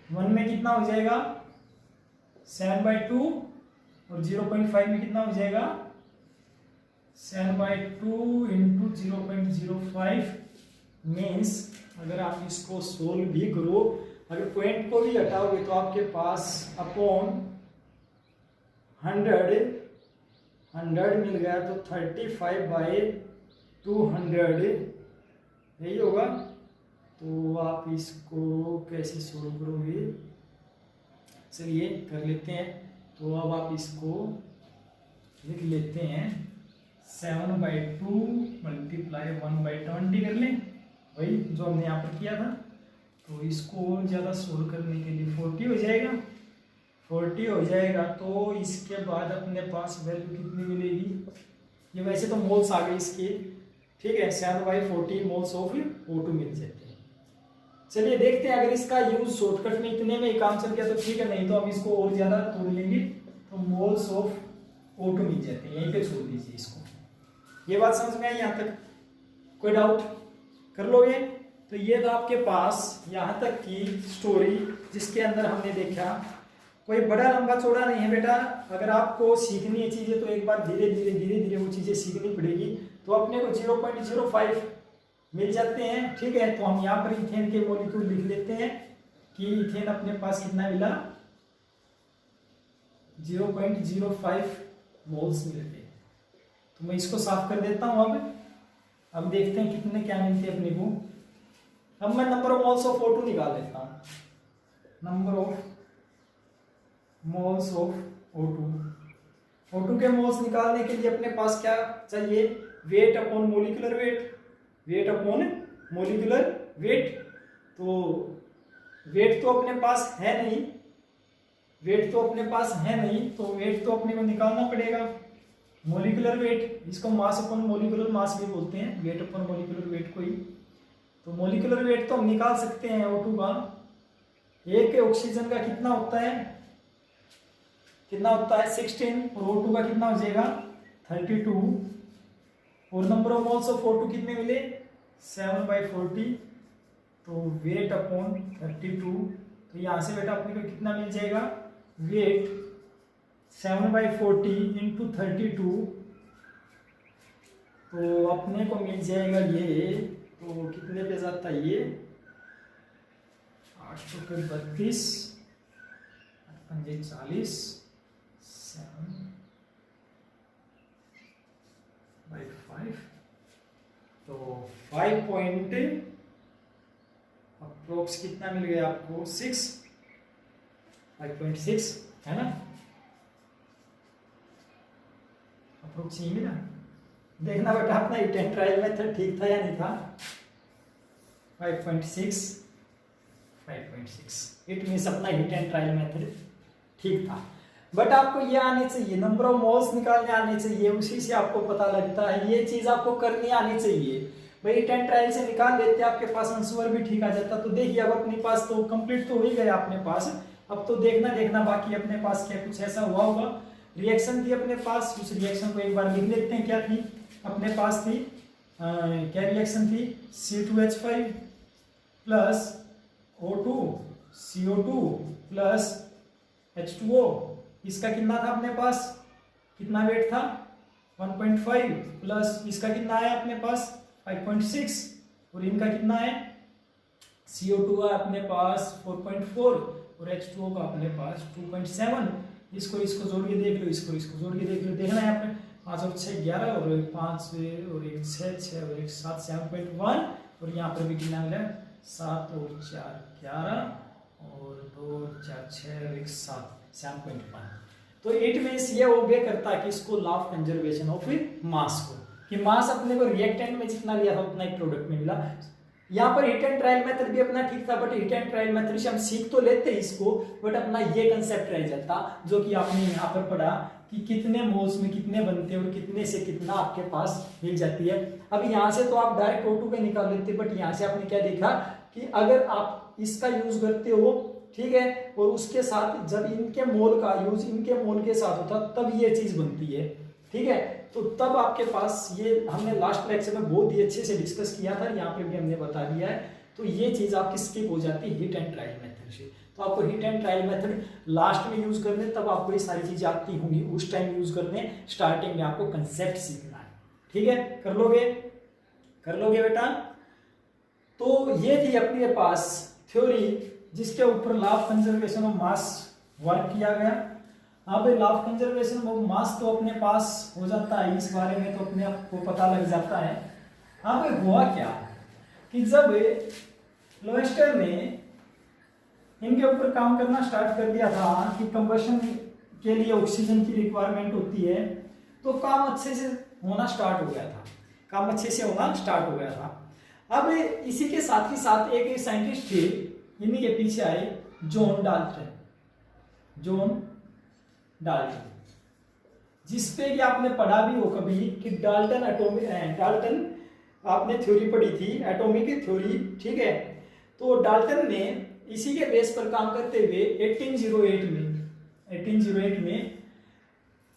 1 में कितना हो जाएगा 7/2 और 0.5 में कितना हो जाएगा 7/2 इंटू 0.05 मीन्स, अगर आप इसको सोल्व भी करो, अगर पॉइंट को भी हटाओगे तो आपके पास अपॉन 100 मिल गया, तो 35/200 यही होगा। तो आप इसको कैसे सोल्व करोगे, चलिए कर लेते हैं। तो अब आप इसको लिख लेते हैं 7/2 मल्टीप्लाई 1/20 कर लें, वही जो हमने यहाँ पर किया था। तो इसको ज़्यादा सोल्व करने के लिए 40 हो जाएगा, 40 हो जाएगा। तो इसके बाद अपने पास वैल्यू कितनी मिलेगी, ये वैसे तो मोल्स आ गए इसके, ठीक है, 7/40 मोल्स ऑफ O2 मिल जाते हैं। चलिए देखते हैं, अगर इसका यूज शॉर्टकट में इतने में ही काम चल गया तो ठीक है, नहीं तो हम इसको और ज्यादा तोड़ लेंगे। तो मोल्स ऑफ O2 मिल जाते हैं, यहीं पे छोड़ दीजिए इसको। ये बात समझ में आई यहाँ तक, कोई डाउट कर लोगे। तो ये था आपके पास यहाँ तक की स्टोरी, जिसके अंदर हमने देखा कोई बड़ा लंबा चौड़ा नहीं है बेटा। अगर आपको सीखनी है चीजें तो एक बार धीरे धीरे वो चीजें सीखनी पड़ेगी। तो अपने को 0.05 मिल जाते हैं। ठीक है, तो हम यहाँ पर इथेन के मॉलिक्यूल लिख लेते हैं कि इथेन अपने पास कितना मिला, 0.05 मोल्स मिल गए। तो मैं इसको साफ कर देता हूँ। अब देखते हैं कितने क्या मिलते हैं अपने को। अब मैं number of moles of O2 निकाल लेता हूँ। Number of moles of O2 के मोल्स निकालने के लिए अपने पास क्या चाहिए, weight upon molecular weight, wait upon molecular wait. तो वेट तो अपने पास है नहीं, वेट तो अपने पास है नहीं, तो वेट तो अपने को निकालना पड़ेगा। मोलिकुलर वेट, इसको मास अपॉन मोलिकुलर मास भी बोलते हैं, वेट अपॉन मोलिकुलर वेट को ही। तो मोलिकुलर वेट तो हम निकाल सकते हैं O2 का। एक ऑक्सीजन का कितना होता है, कितना होता है 16, और O2 का कितना हो जाएगा 32। और number of moles of O2 कितने मिले 7/40। तो वेट अपॉन 32, तो यहाँ से बेटा अपने को कितना मिल जाएगा, वेट 7/40 इंटू 32, तो अपने को मिल जाएगा ये, तो कितने पे जाता है ये 8 के 32, 40, 7/5, तो 5 पॉइंट अप्रोक्स कितना मिल गया आपको 6, 5.6 है ना, अप्रोक्स ही मिला। देखना बेटा अपना इथेन ट्रायल मेथड ठीक था या नहीं था। 5.6 इट मीन्स अपना इथेन ट्रायल मेथड ठीक था। बट आपको ये आने चाहिए, नंबर ऑफ मोल्स निकालने आने चाहिए, उसी से आपको पता लगता है। ये चीज आपको करनी आनी चाहिए। भाई इथेन ट्रायल से निकाल लेते, आपके पास आंसर भी ठीक आ जाता। तो देखिए अब अपने पास तो कंप्लीट तो हो ही गया अपने पास। अब तो देखना बाकी अपने पास क्या कुछ ऐसा हुआ होगा। रिएक्शन थी अपने पास, उस रिएक्शन को एक बार लिख लेते हैं। क्या थी अपने पास थी, क्या रिएक्शन थी, C2H5 plus O2 CO2 plus H2O। इसका कितना था अपने पास, कितना वेट था 1.5, प्लस इसका कितना आया अपने पास 5.6, और इनका कितना है CO2 का अपने पास 4.4 और H2O का अपने पास 2.7। इसको जोड़ के देख लो, इसको जोड़ के देख लो। देखना है आपने 5 और 6 11, और 5 और 1 6 और 1 7 7.1, और यहाँ पर भी कितना मिला 7 और 4 11, और 2 और 4 6 और 1 7 7.1। तो इट मीन्स ये ओबे करता है कि इसको law of conservation of mass को, कि मास अपने को रिएक्टेंट में जितना लिया था उतना ही प्रोडक्ट में मिला। यहाँ पर हिट एंड ट्रायल मेथड भी अपना ठीक था, but hit and trial method से हम सीख तो लेते इसको, बट अपना ये कंसेप्ट रह जाता जो कि आपने यहाँ पर पढ़ा कि कितने मोल्स में कितने बनते हैं और कितने से कितना आपके पास मिल जाती है। अब यहाँ से तो आप डायरेक्ट O2 का निकाल लेते, बट यहाँ से आपने क्या देखा कि अगर आप इसका यूज करते हो, ठीक है, और उसके साथ जब इनके मोल का यूज इनके मोल के साथ होता तब ये चीज बनती है। ठीक है, तो तब आपके पास ये हमने लास्ट लेक्चर में बहुत ही अच्छे से डिस्कस किया था, यहाँ पे भी हमने बता दिया है। तो ये चीज आपकी स्किप हो जाती है हिट एंड ट्रायल मेथड से। तो आपको hit and trial method last में यूज करने, तब आपको ये सारी चीजें आती होंगी, उस टाइम यूज करने। स्टार्टिंग में आपको कंसेप्ट सीखना है। ठीक है, कर लोगे बेटा। तो ये थी अपने पास थ्योरी जिसके ऊपर law of conservation of mass work किया गया। अब लॉ ऑफ कंजर्वेशन ऑफ मास तो अपने पास हो जाता है, इस बारे में तो अपने आप को पता लग जाता है। अब हुआ क्या कि जब लोएस्टर ने इनके ऊपर काम करना स्टार्ट कर दिया था कि कंबशन के लिए ऑक्सीजन की रिक्वायरमेंट होती है, तो काम अच्छे से होना स्टार्ट हो गया था। अब इसी के साथ ही साथ एक साइंटिस्ट थे, इन्हीं के पीछे आए जॉन डाल्टन, जिसपे कि आपने पढ़ा भी हो कभी कि डाल्टन आपने थ्योरी पढ़ी थी, एटॉमिक थ्योरी। ठीक है, तो डाल्टन ने इसी के बेस पर काम करते हुए 1808 में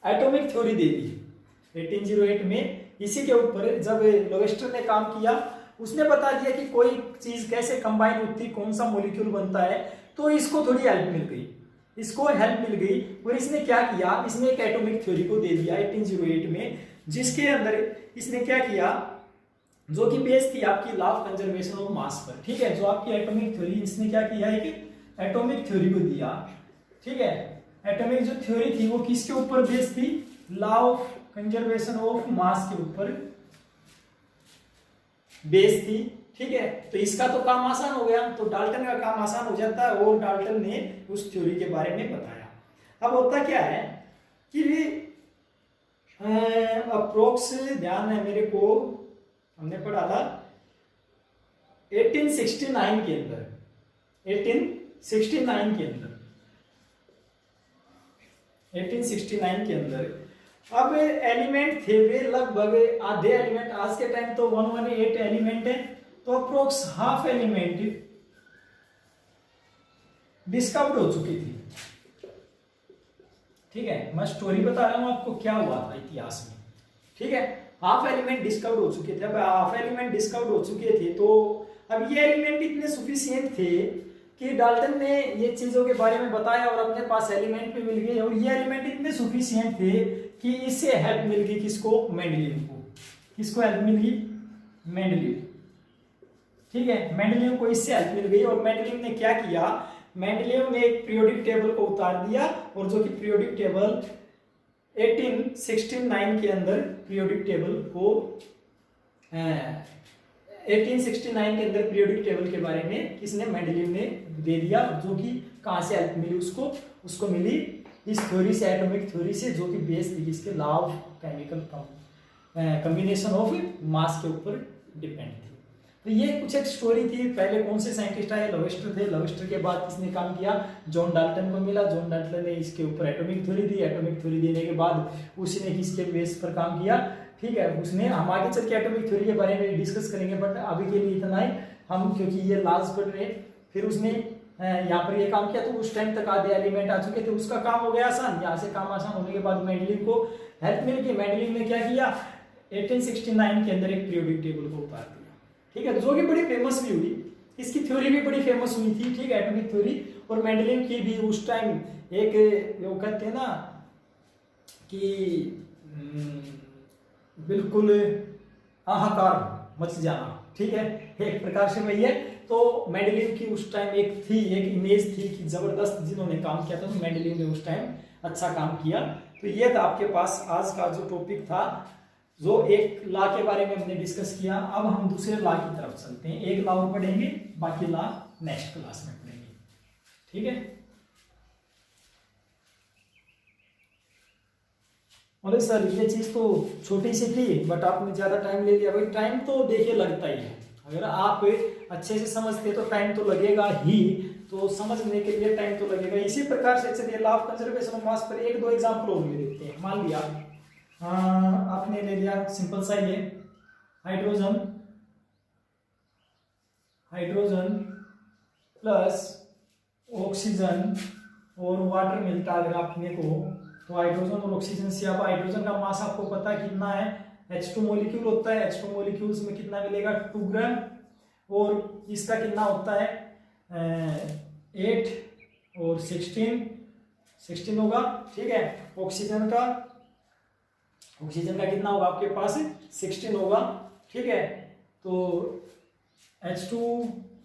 एटॉमिक थ्योरी दे दी। 1808 में इसी के ऊपर जब लोएस्टर ने काम किया, उसने बता दिया कि कोई चीज कैसे कंबाइन होती, कौन सा मॉलिक्यूल बनता है। तो इसको थोड़ी हेल्प मिल गई, और इसने क्या किया, इसने एक एटॉमिक थ्योरी को दे दिया 1808 में, जिसके अंदर इसने क्या किया, जो कि बेस्ड थी आपकी लॉ ऑफ कंजर्वेशन ऑफ मास पर, ठीक है। जो आपकी एटॉमिक थ्योरी, इसने क्या किया है कि एटॉमिक थ्योरी को दिया, ठीक है। एटॉमिक जो थ्योरी थी वो किसके ऊपर बेस्ड थी? लॉ ऑफ कंजर्वेशन ऑफ मास के ऊपर बेस्ड थी, ठीक है। तो इसका तो काम आसान हो गया, तो डाल्टन का काम आसान हो जाता है और डाल्टन ने उस थ्योरी के बारे में बताया। अब होता क्या है कि अप्रोक्स ध्यान है मेरे को, हमने पढ़ा था 1869 के अंदर, 1869 के अंदर, 1869 के अंदर अब एलिमेंट थे वे लगभग आधे एलिमेंट, आज के टाइम तो 118 एलिमेंट है, तो अप्रोक्स हाफ एलिमेंट डिस्कवर्ड हो चुकी थी, ठीक है। मैं स्टोरी बता रहा हूं आपको क्या हुआ था इतिहास में, ठीक है। हाफ एलिमेंट डिस्कवर्ड हो चुके थे। अब हाफ एलिमेंट डिस्कवर्ड हो चुके थे तो अब ये एलिमेंट इतने सफिशिएंट थे कि डाल्टन ने ये चीजों के बारे में बताया और अपने पास एलिमेंट भी मिल गए, और ये एलिमेंट इतने सफिशिएंट थे कि इससे हेल्प मिल गई किसको? मेंडलीव को। किसको हेल्प मिल गई? मेंडलीव, ठीक है। मेंडलीव को इससे हेल्प मिल गई, और मेंडलीव ने क्या किया? मेंडलीव ने एक पीरियोडिक टेबल को उतार दिया, और जो कि पीरियोडिक टेबल 1869 के अंदर पीरियोडिक टेबल को 1869 के अंदर पीरियोडिक टेबल के बारे में किसने? मेंडलीव ने दे दिया, जो कि कहां से हेल्प मिली उसको मिली इस थ्योरी से, एटॉमिक थ्योरी से, जो कि बेस थी इसके law of chemical combination of mass के ऊपर डिपेंड थी। तो ये कुछ एक स्टोरी थी। पहले कौन से साइंटिस्ट आए? लवेस्टर थे। लवेस्टर के बाद किसने काम किया? जॉन डाल्टन को मिला। जॉन डाल्टन ने इसके ऊपर एटॉमिक थ्योरी दी। एटॉमिक थ्योरी देने के बाद उसी ने किसके बेस पर काम किया, ठीक है। उसने, हम आगे चल के एटॉमिक थ्योरी के बारे में डिस्कस करेंगे, बट अभी के लिए इतना ही हम, क्योंकि ये लास्ट पढ़ रहे। फिर उसने यहाँ पर ये काम किया, तो उस टाइम तक आधे एलिमेंट आ चुके थे, उसका काम हो गया आसान। यहाँ से काम आसान होने के बाद मेंडलीव को हेल्प मिल गई। मेंडलीव ने क्या किया? 1869 के अंदर एक पीरियोडिक टेबल को उतार दिया, ठीक है, जो कि बड़ी फेमस भी हुई। इसकी थ्योरी भी बड़ी फेमस हुई थी, ठीक है, एटॉमिक थ्योरी। और मेंडलीव की भी उस टाइम एक, वो कहते हैं ना कि बिल्कुल हाहाकार मच जाना, ठीक है, एक प्रकार से वही है। तो मेंडलीव की उस टाइम एक इमेज थी कि जबरदस्त जिन्होंने काम किया था, तो मेंडलीव ने उस टाइम अच्छा काम किया। तो ये था आपके पास आज का जो टॉपिक था, जो एक लॉ के बारे में हमने डिस्कस किया। अब हम दूसरे लॉ की तरफ चलते हैं। एक लॉ और पढ़ेंगे, बाकी लॉ नेक्स्ट क्लास में पढ़ेंगे, ठीक है। बोले सर ये चीज तो छोटी सी थी, बट आपने ज्यादा टाइम ले लिया। भाई टाइम तो देखिए लगता ही है, अगर आप अच्छे से समझते तो टाइम तो लगेगा ही, तो समझने के लिए टाइम तो लगेगा। इसी प्रकार से चलिए लॉ ऑफ कंजर्वेशन ऑफ मास पर एक दो एग्जांपल और ले लेते हैं। मान लिया आपने ले लिया सिंपल सा ये हाइड्रोजन प्लस ऑक्सीजन और वाटर मिलता है अगर आपने को, तो हाइड्रोजन और ऑक्सीजन से, अब हाइड्रोजन का मास आपको पता है कितना है? H2 मॉलिक्यूल होता है। H2 मॉलिक्यूल्स में कितना मिलेगा? 2 ग्राम। और इसका कितना होता है? 8 और 16 होगा, ठीक है। ऑक्सीजन का कितना होगा आपके पास? 16 होगा, ठीक है। तो H2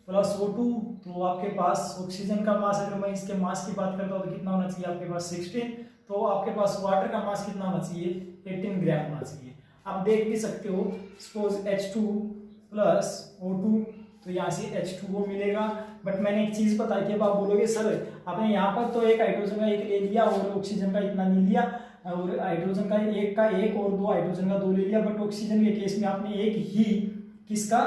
प्लस O2, तो आपके पास ऑक्सीजन का मास, अगर मैं इसके मास की बात करता हूँ तो कितना होना चाहिए आपके पास? 16। तो आपके पास वाटर का मास कितना होना चाहिए? 18 ग्राम होना चाहिए। आप देख भी सकते हो, सपोज H2 प्लस O2, तो यहाँ से H2O मिलेगा। बट मैंने एक चीज बताई थी, अब आप बोलोगे सर आपने यहाँ पर तो एक हाइड्रोजन का एक ले लिया और ऑक्सीजन का इतना नहीं लिया, और हाइड्रोजन का एक और दो हाइड्रोजन का 2 ले लिया, बट ऑक्सीजन के केस में आपने एक ही किसका?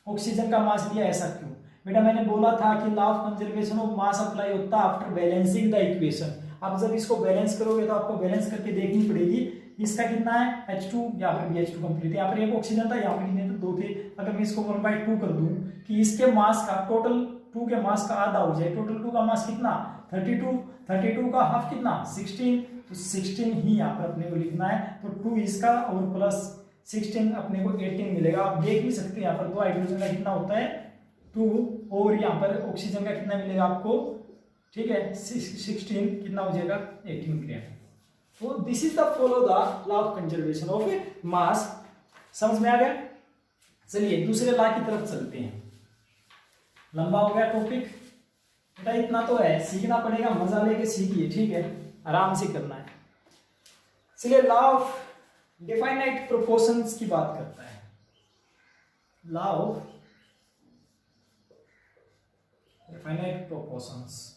ऑक्सीजन का मास लिया, ऐसा क्यों? बेटा मैंने बोला था कि law of conservation of mass apply होता है आफ्टर बैलेंसिंग द इक्वेशन। आप जब इसको बैलेंस करोगे तो आपको बैलेंस करके देखनी पड़ेगी इसका कितना है? H2, यहाँ पर भी H2 कंप्लीट है, यहाँ पर एक ऑक्सीजन था, यहाँ पर कितने तो 2 थे। अगर मैं इसको 1/2 कर दूं कि इसके मास का टोटल 2 के मास का आधा हो जाए, टोटल 2 का मास कितना? 32 का हाफ कितना? 16, तो 16 ही यहाँ पर अपने को लिखना है। तो 2 इसका और प्लस 16 अपने को 18 मिलेगा। आप देख भी सकते हैं यहाँ पर 2 हाइड्रोजन का कितना होता है? 2, और यहाँ पर ऑक्सीजन का कितना मिलेगा आपको? ठीक है, 16 कितना हो जाएगा? 18 ग्राम। तो this is the follow the law of conservation of मास। समझ में आ गया? चलिए दूसरे लॉ की तरफ चलते हैं। लंबा हो गया टॉपिक बेटा, इतना तो है, सीखना पड़ेगा, मजा लेके सीखिए, ठीक है, आराम से करना है। चलिए लॉ ऑफ डिफाइनाइट प्रोपोर्शंस की बात करता है। लॉ ऑफ डिफाइनाइट प्रोपोर्शंस,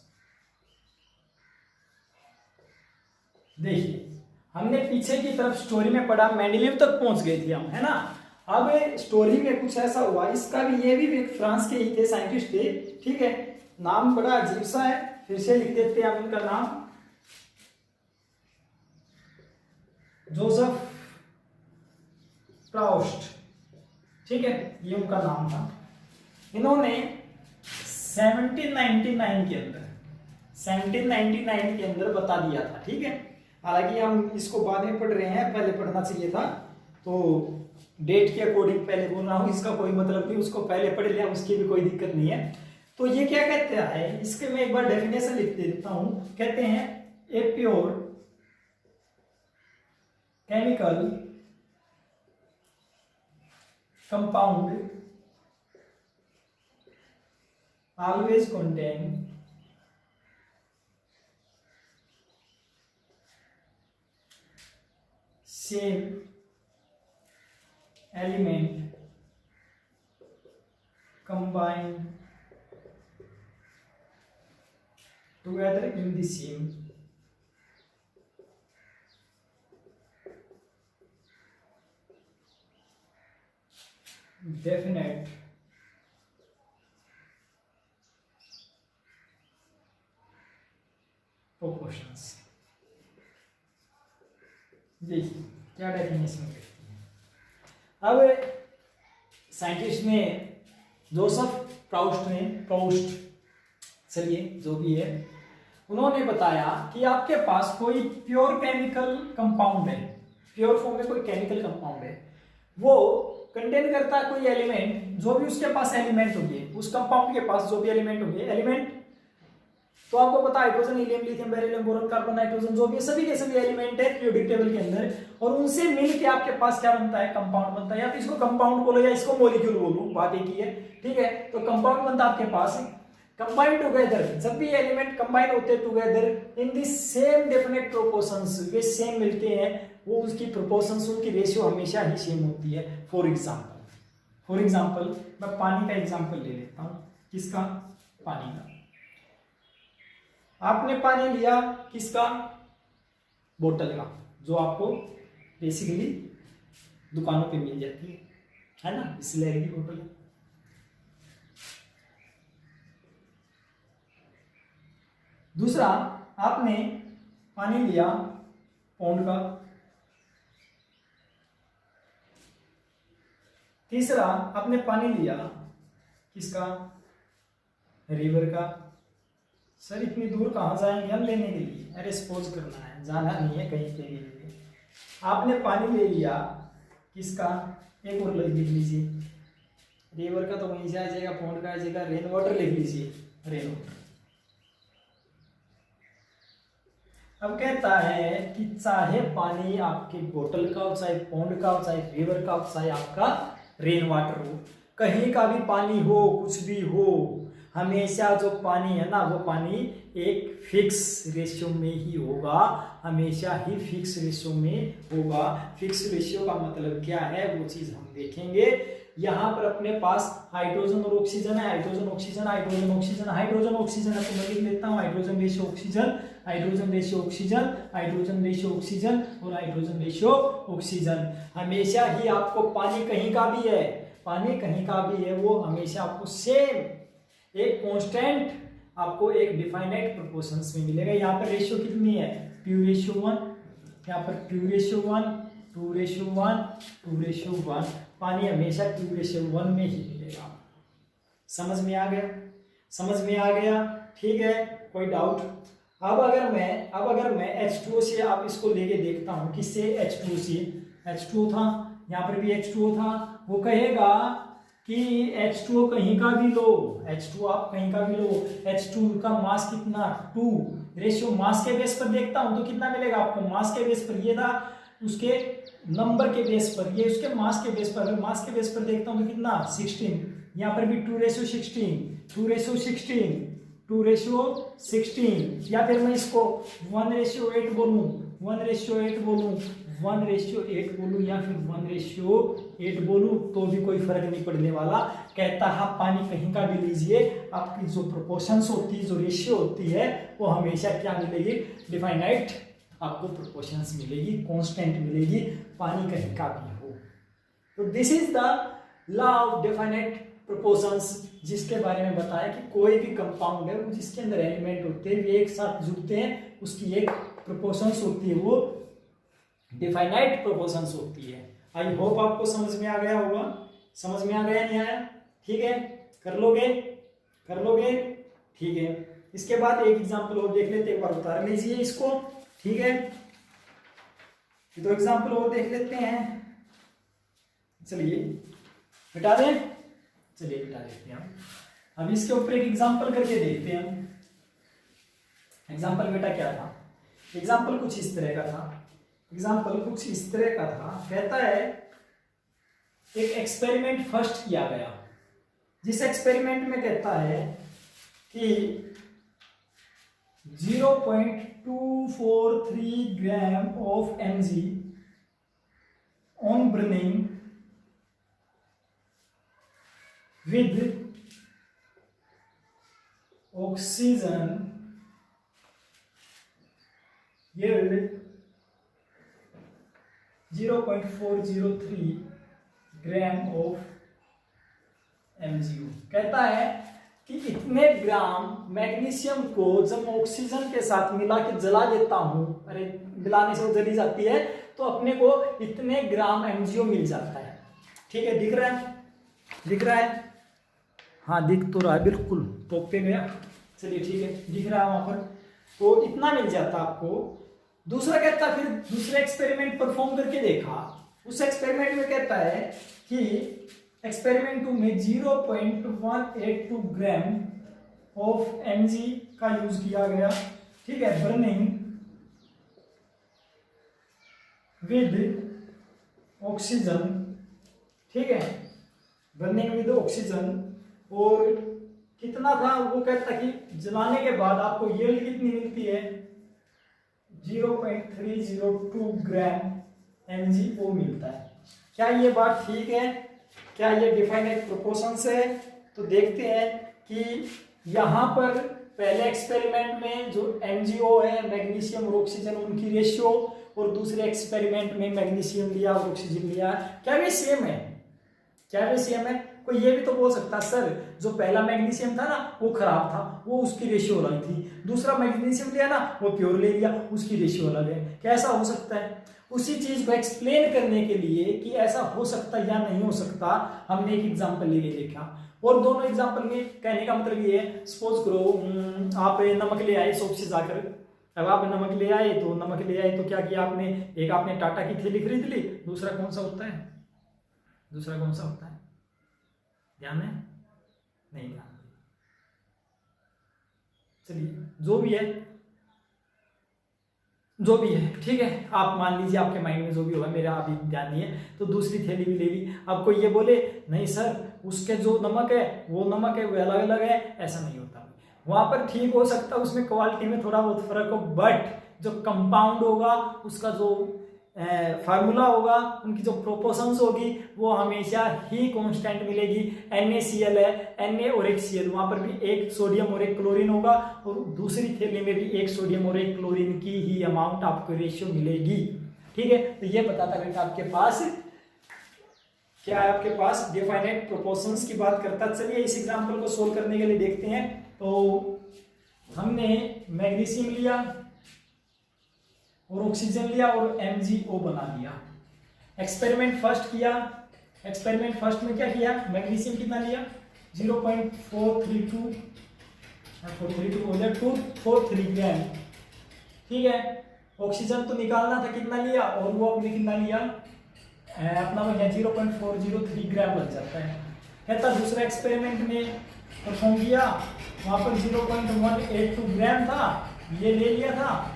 देखिए हमने पीछे की तरफ स्टोरी में पढ़ा, मेंडेलीव तक पहुंच गए थे हम, है ना। अब स्टोरी में कुछ ऐसा हुआ, इसका भी, ये भी एक फ्रांस के ही थे, साइंटिस्ट थे, ठीक है, नाम बड़ा अजीब सा है, फिर से लिख देते हैं हम इनका नाम, जोसेफ प्राउस्ट, ठीक है, ये उनका नाम था। इन्होंने 1799 के अंदर बता दिया था, ठीक है। हालांकि हम इसको बाद में पढ़ रहे हैं, पहले पढ़ना चाहिए था, तो डेट के अकॉर्डिंग पहले बोल रहा हूं, इसका कोई मतलब नहीं, उसको पहले पढ़ लिया, उसकी भी कोई दिक्कत नहीं है। तो ये क्या कहते हैं, इसके मैं एक बार डेफिनेशन लिख देता हूं। कहते हैं a pure chemical compound always contain same element combined together in the same definite proportions। देखिए क्या डेफिनेशन करती है। अब साइंटिस्ट ने, जोसेफ प्राउस्ट, चलिए जो भी है, उन्होंने बताया कि आपके पास कोई प्योर केमिकल कंपाउंड है, प्योर फॉर्म में कोई केमिकल कंपाउंड है, वो कंटेन करता है कोई एलिमेंट, जो भी उसके पास एलिमेंट होंगे, उस कंपाउंड के पास जो भी एलिमेंट होंगे, एलिमेंट तो आपको पता है hydrogen, helium, lithium, beryllium, boron, carbon, nitrogen, जो भी सभी के सभी एलिमेंट है पीरियोडिक टेबल के अंदर, और उनसे मिलके आपके पास क्या बनता है, कंपाउंड बनता है। या तो इसको कंपाउंड बोलो या इसको मॉलिक्यूल बोलो, बात एक ही है, ठीक है। तो कंपाउंड बनता है आपके पास, कंबाइंड टुगेदर, जब भी एलिमेंट कंबाइन होते together in the same definite proportions, way same मिलते हैं, वो उसकी प्रोपोर्शंस, उनकी रेशियो हमेशा ही सेम होती है। फॉर एग्जाम्पल मैं पानी का एग्जाम्पल ले लेता हूं। किसका? पानी का। आपने पानी लिया, किसका? बोतल का, जो आपको बेसिकली दुकानों पे मिल जाती है ना, बिसलेरी की बोतल। दूसरा, आपने पानी लिया पौंड का। तीसरा, आपने पानी लिया किसका? रिवर का। सर इतनी दूर कहाँ जाएंगे हम लेने के लिए? अरे सपोज करना है, जाना नहीं है कहीं के लिए। आपने पानी ले लिया किसका? एक और लिख लीजिए, रिवर का तो वहीं से आ जाएगा, पौंड का आ जाएगा, रेन वाटर लिख लीजिए, रेन वाटर। अब कहता है कि चाहे पानी आपकी बोतल का हो, चाहे पौंड का हो, चाहे रिवर का हो, चाहे आपका रेन वाटर हो, कहीं का भी पानी हो, कुछ भी हो, हमेशा जो पानी है ना, वो पानी एक फिक्स रेशियो में ही होगा, हमेशा ही फिक्स रेशियो में होगा। फिक्स रेशियो का मतलब क्या है, वो चीज हम देखेंगे। यहाँ पर अपने पास हाइड्रोजन और ऑक्सीजन है, hydrogen oxygen, hydrogen oxygen, hydrogen oxygen है, तो मैं लिख लेता हूँ hydrogen ratio oxygen, hydrogen ratio oxygen, hydrogen ratio oxygen और हाइड्रोजन रेशियो ऑक्सीजन। हमेशा ही आपको पानी कहीं का भी है, पानी कहीं का भी है, वो हमेशा आपको सेम एक कांस्टेंट, आपको एक डिफाइनाइट प्रोपोर्शंस में मिलेगा। यहाँ पर रेशियो कितनी है? 2:1, यहाँ पर 2:1, 2:1, 2:1। पानी हमेशा 2:1 में ही मिलेगा। समझ में आ गया? समझ में आ गया, ठीक है, कोई डाउट? अब अगर मैं H2O से आप इसको लेके देखता हूँ, किससे? H2O से। H2O था, यहाँ पर भी H2O था, वो कहेगा कि H2O कहीं का भी लो, H2O आप कहीं का भी लो, H2 का मास कितना? 2। रेशियो मास के बेस पर देखता हूं तो कितना मिलेगा आपको? मास के बेस पर ये था उसके नंबर के बेस पर, ये उसके मास के बेस पर, अगर मास के बेस पर देखता हूँ तो कितना 16, यहाँ पर भी 2:16, 2:16, 2:16, या फिर मैं इसको 1:8 बोलूँ, 1:8 बोलूँ, 1:8 बोलूँ, या फिर 1:8 बोलूँ, तो भी कोई फर्क नहीं पड़ने वाला। कहता है पानी कहीं का भी लीजिए, आपकी जो प्रोपोर्शंस होती है, जो रेशियो होती है, वो हमेशा क्या मिलेगी, डिफाइनाइट आपको प्रोपोर्शंस मिलेगी, कांस्टेंट मिलेगी, पानी कहीं का भी हो। तो this is the law of definite proportions, जिसके बारे में बताया कि कोई भी कंपाउंड है जिसके अंदर एलिमेंट होते हैं, वे एक साथ जुड़ते हैं, उसकी एक प्रोपोर्शंस होती है, वो डिफाइनाइट प्रोपोर्शंस होती है। आई होप आपको समझ में आ गया होगा। समझ में आ गया, नहीं आया? ठीक है, कर लोगे, कर लोगे, ठीक है। इसके बाद एक एग्जांपल और देख लेते हैं, एक बार उतार लीजिए इसको, ठीक है। तो एग्जांपल और देख लेते हैं, चलिए मिटा दें, चलिए मिटा देते हैं हम। अब इसके ऊपर एक एग्जांपल करके देखते हैं हम। एग्जांपल बेटा क्या था? एग्जांपल कुछ इस तरह का था, एग्जांपल कुछ इस तरह का था। कहता है एक एक्सपेरिमेंट फर्स्ट किया गया, जिस एक्सपेरिमेंट में कहता है कि 0.243 gram of Mg on burning with oxygen yield 0.403 gram of MgO। कहता है कि इतने ग्राम मैग्नीशियम को जब मैं ऑक्सीजन के साथ मिला के जला देता हूं, अरे मिलाने से वो जली जाती है, तो अपने को इतने ग्राम MgO मिल जाता है। ठीक है, दिख रहा है? दिख रहा है? हाँ दिख तो रहा है, बिल्कुल टॉप पे गया। चलिए ठीक है, दिख रहा है वहां पर, तो इतना मिल जाता आपको। दूसरा कहता, फिर दूसरा एक्सपेरिमेंट परफॉर्म करके देखा। उस एक्सपेरिमेंट में कहता है कि एक्सपेरिमेंट 2 में 0.182 ग्राम ऑफ Mg का यूज किया गया। ठीक है, बर्निंग विद ऑक्सीजन। ठीक है, बर्निंग विद ऑक्सीजन। और कितना था वो कहता कि जलाने के बाद आपको यील्ड कितनी मिलती है, 0.302 ग्राम MgO मिलता है। क्या ये बात ठीक है? क्या ये डिफाइनाइट प्रोपोर्शंस है? तो देखते हैं कि यहाँ पर पहले एक्सपेरिमेंट में जो MgO है, मैग्नीशियम और ऑक्सीजन, उनकी रेशियो, और दूसरे एक्सपेरिमेंट में मैग्नीशियम लिया और ऑक्सीजन लिया, क्या वे सेम है? क्या वे सेम है? कोई ये भी तो बोल सकता सर जो पहला मैग्नीशियम था ना वो खराब था, वो उसकी रेशियो अलग थी, दूसरा मैग्नीशियम लिया ना वो प्योर ले लिया, उसकी रेशियो अलग है। कैसा हो सकता है? उसी चीज को एक्सप्लेन करने के लिए कि ऐसा हो सकता या नहीं हो सकता, हमने एक एग्जांपल लेके देखा। और दोनों एग्जांपल में कहने का मतलब ये है, सपोज करो आप नमक ले आए शॉप से जाकर। अब आप नमक ले आए तो क्या किया आपने, एक आपने टाटा की थैली खरीद ली, दूसरा कौन सा होता है? दूसरा कौन सा होता है? ध्यान है? नहीं ध्यान। चलिए जो भी है ठीक है, आप मान लीजिए आपके माइंड में जो भी होगा, मेरा अभी ध्यान नहीं है। तो दूसरी थैली भी ले ली। अब कोई ये बोले नहीं सर उसके जो नमक है वो अलग अलग है, ऐसा नहीं होता। वहां पर ठीक हो सकता है उसमें क्वालिटी में थोड़ा बहुत फर्क हो, बट जो कंपाउंड होगा उसका जो फार्मूला होगा, उनकी जो प्रोपोर्शंस होगी वो हमेशा ही कांस्टेंट मिलेगी। NaCl है, Na और एक Cl, वहां पर भी एक सोडियम और एक क्लोरीन होगा, और दूसरी थैली में भी एक सोडियम और एक क्लोरीन की ही अमाउंट आपको रेशियो मिलेगी। ठीक है, तो ये बताता बेटा आपके पास क्या है, आपके पास डिफाइनाइट प्रोपोर्शंस की बात करता। चलिए इस एग्जांपल को सोल्व करने के लिए देखते हैं। तो हमने मैग्नीशियम लिया और ऑक्सीजन लिया और MgO बना लिया। एक्सपेरिमेंट फर्स्ट किया। एक्सपेरिमेंट फर्स्ट में क्या किया, मैग्नीशियम कितना लिया 0.432 243 ग्राम। ठीक है, ऑक्सीजन तो निकालना था, कितना लिया, और वो हमने कितना लिया अपना में 0.403 ग्राम लग जाता है। कहता दूसरा एक्सपेरिमेंट में परफॉर्म किया, वहां पर 0.182 ग्राम था, ये ले लिया था,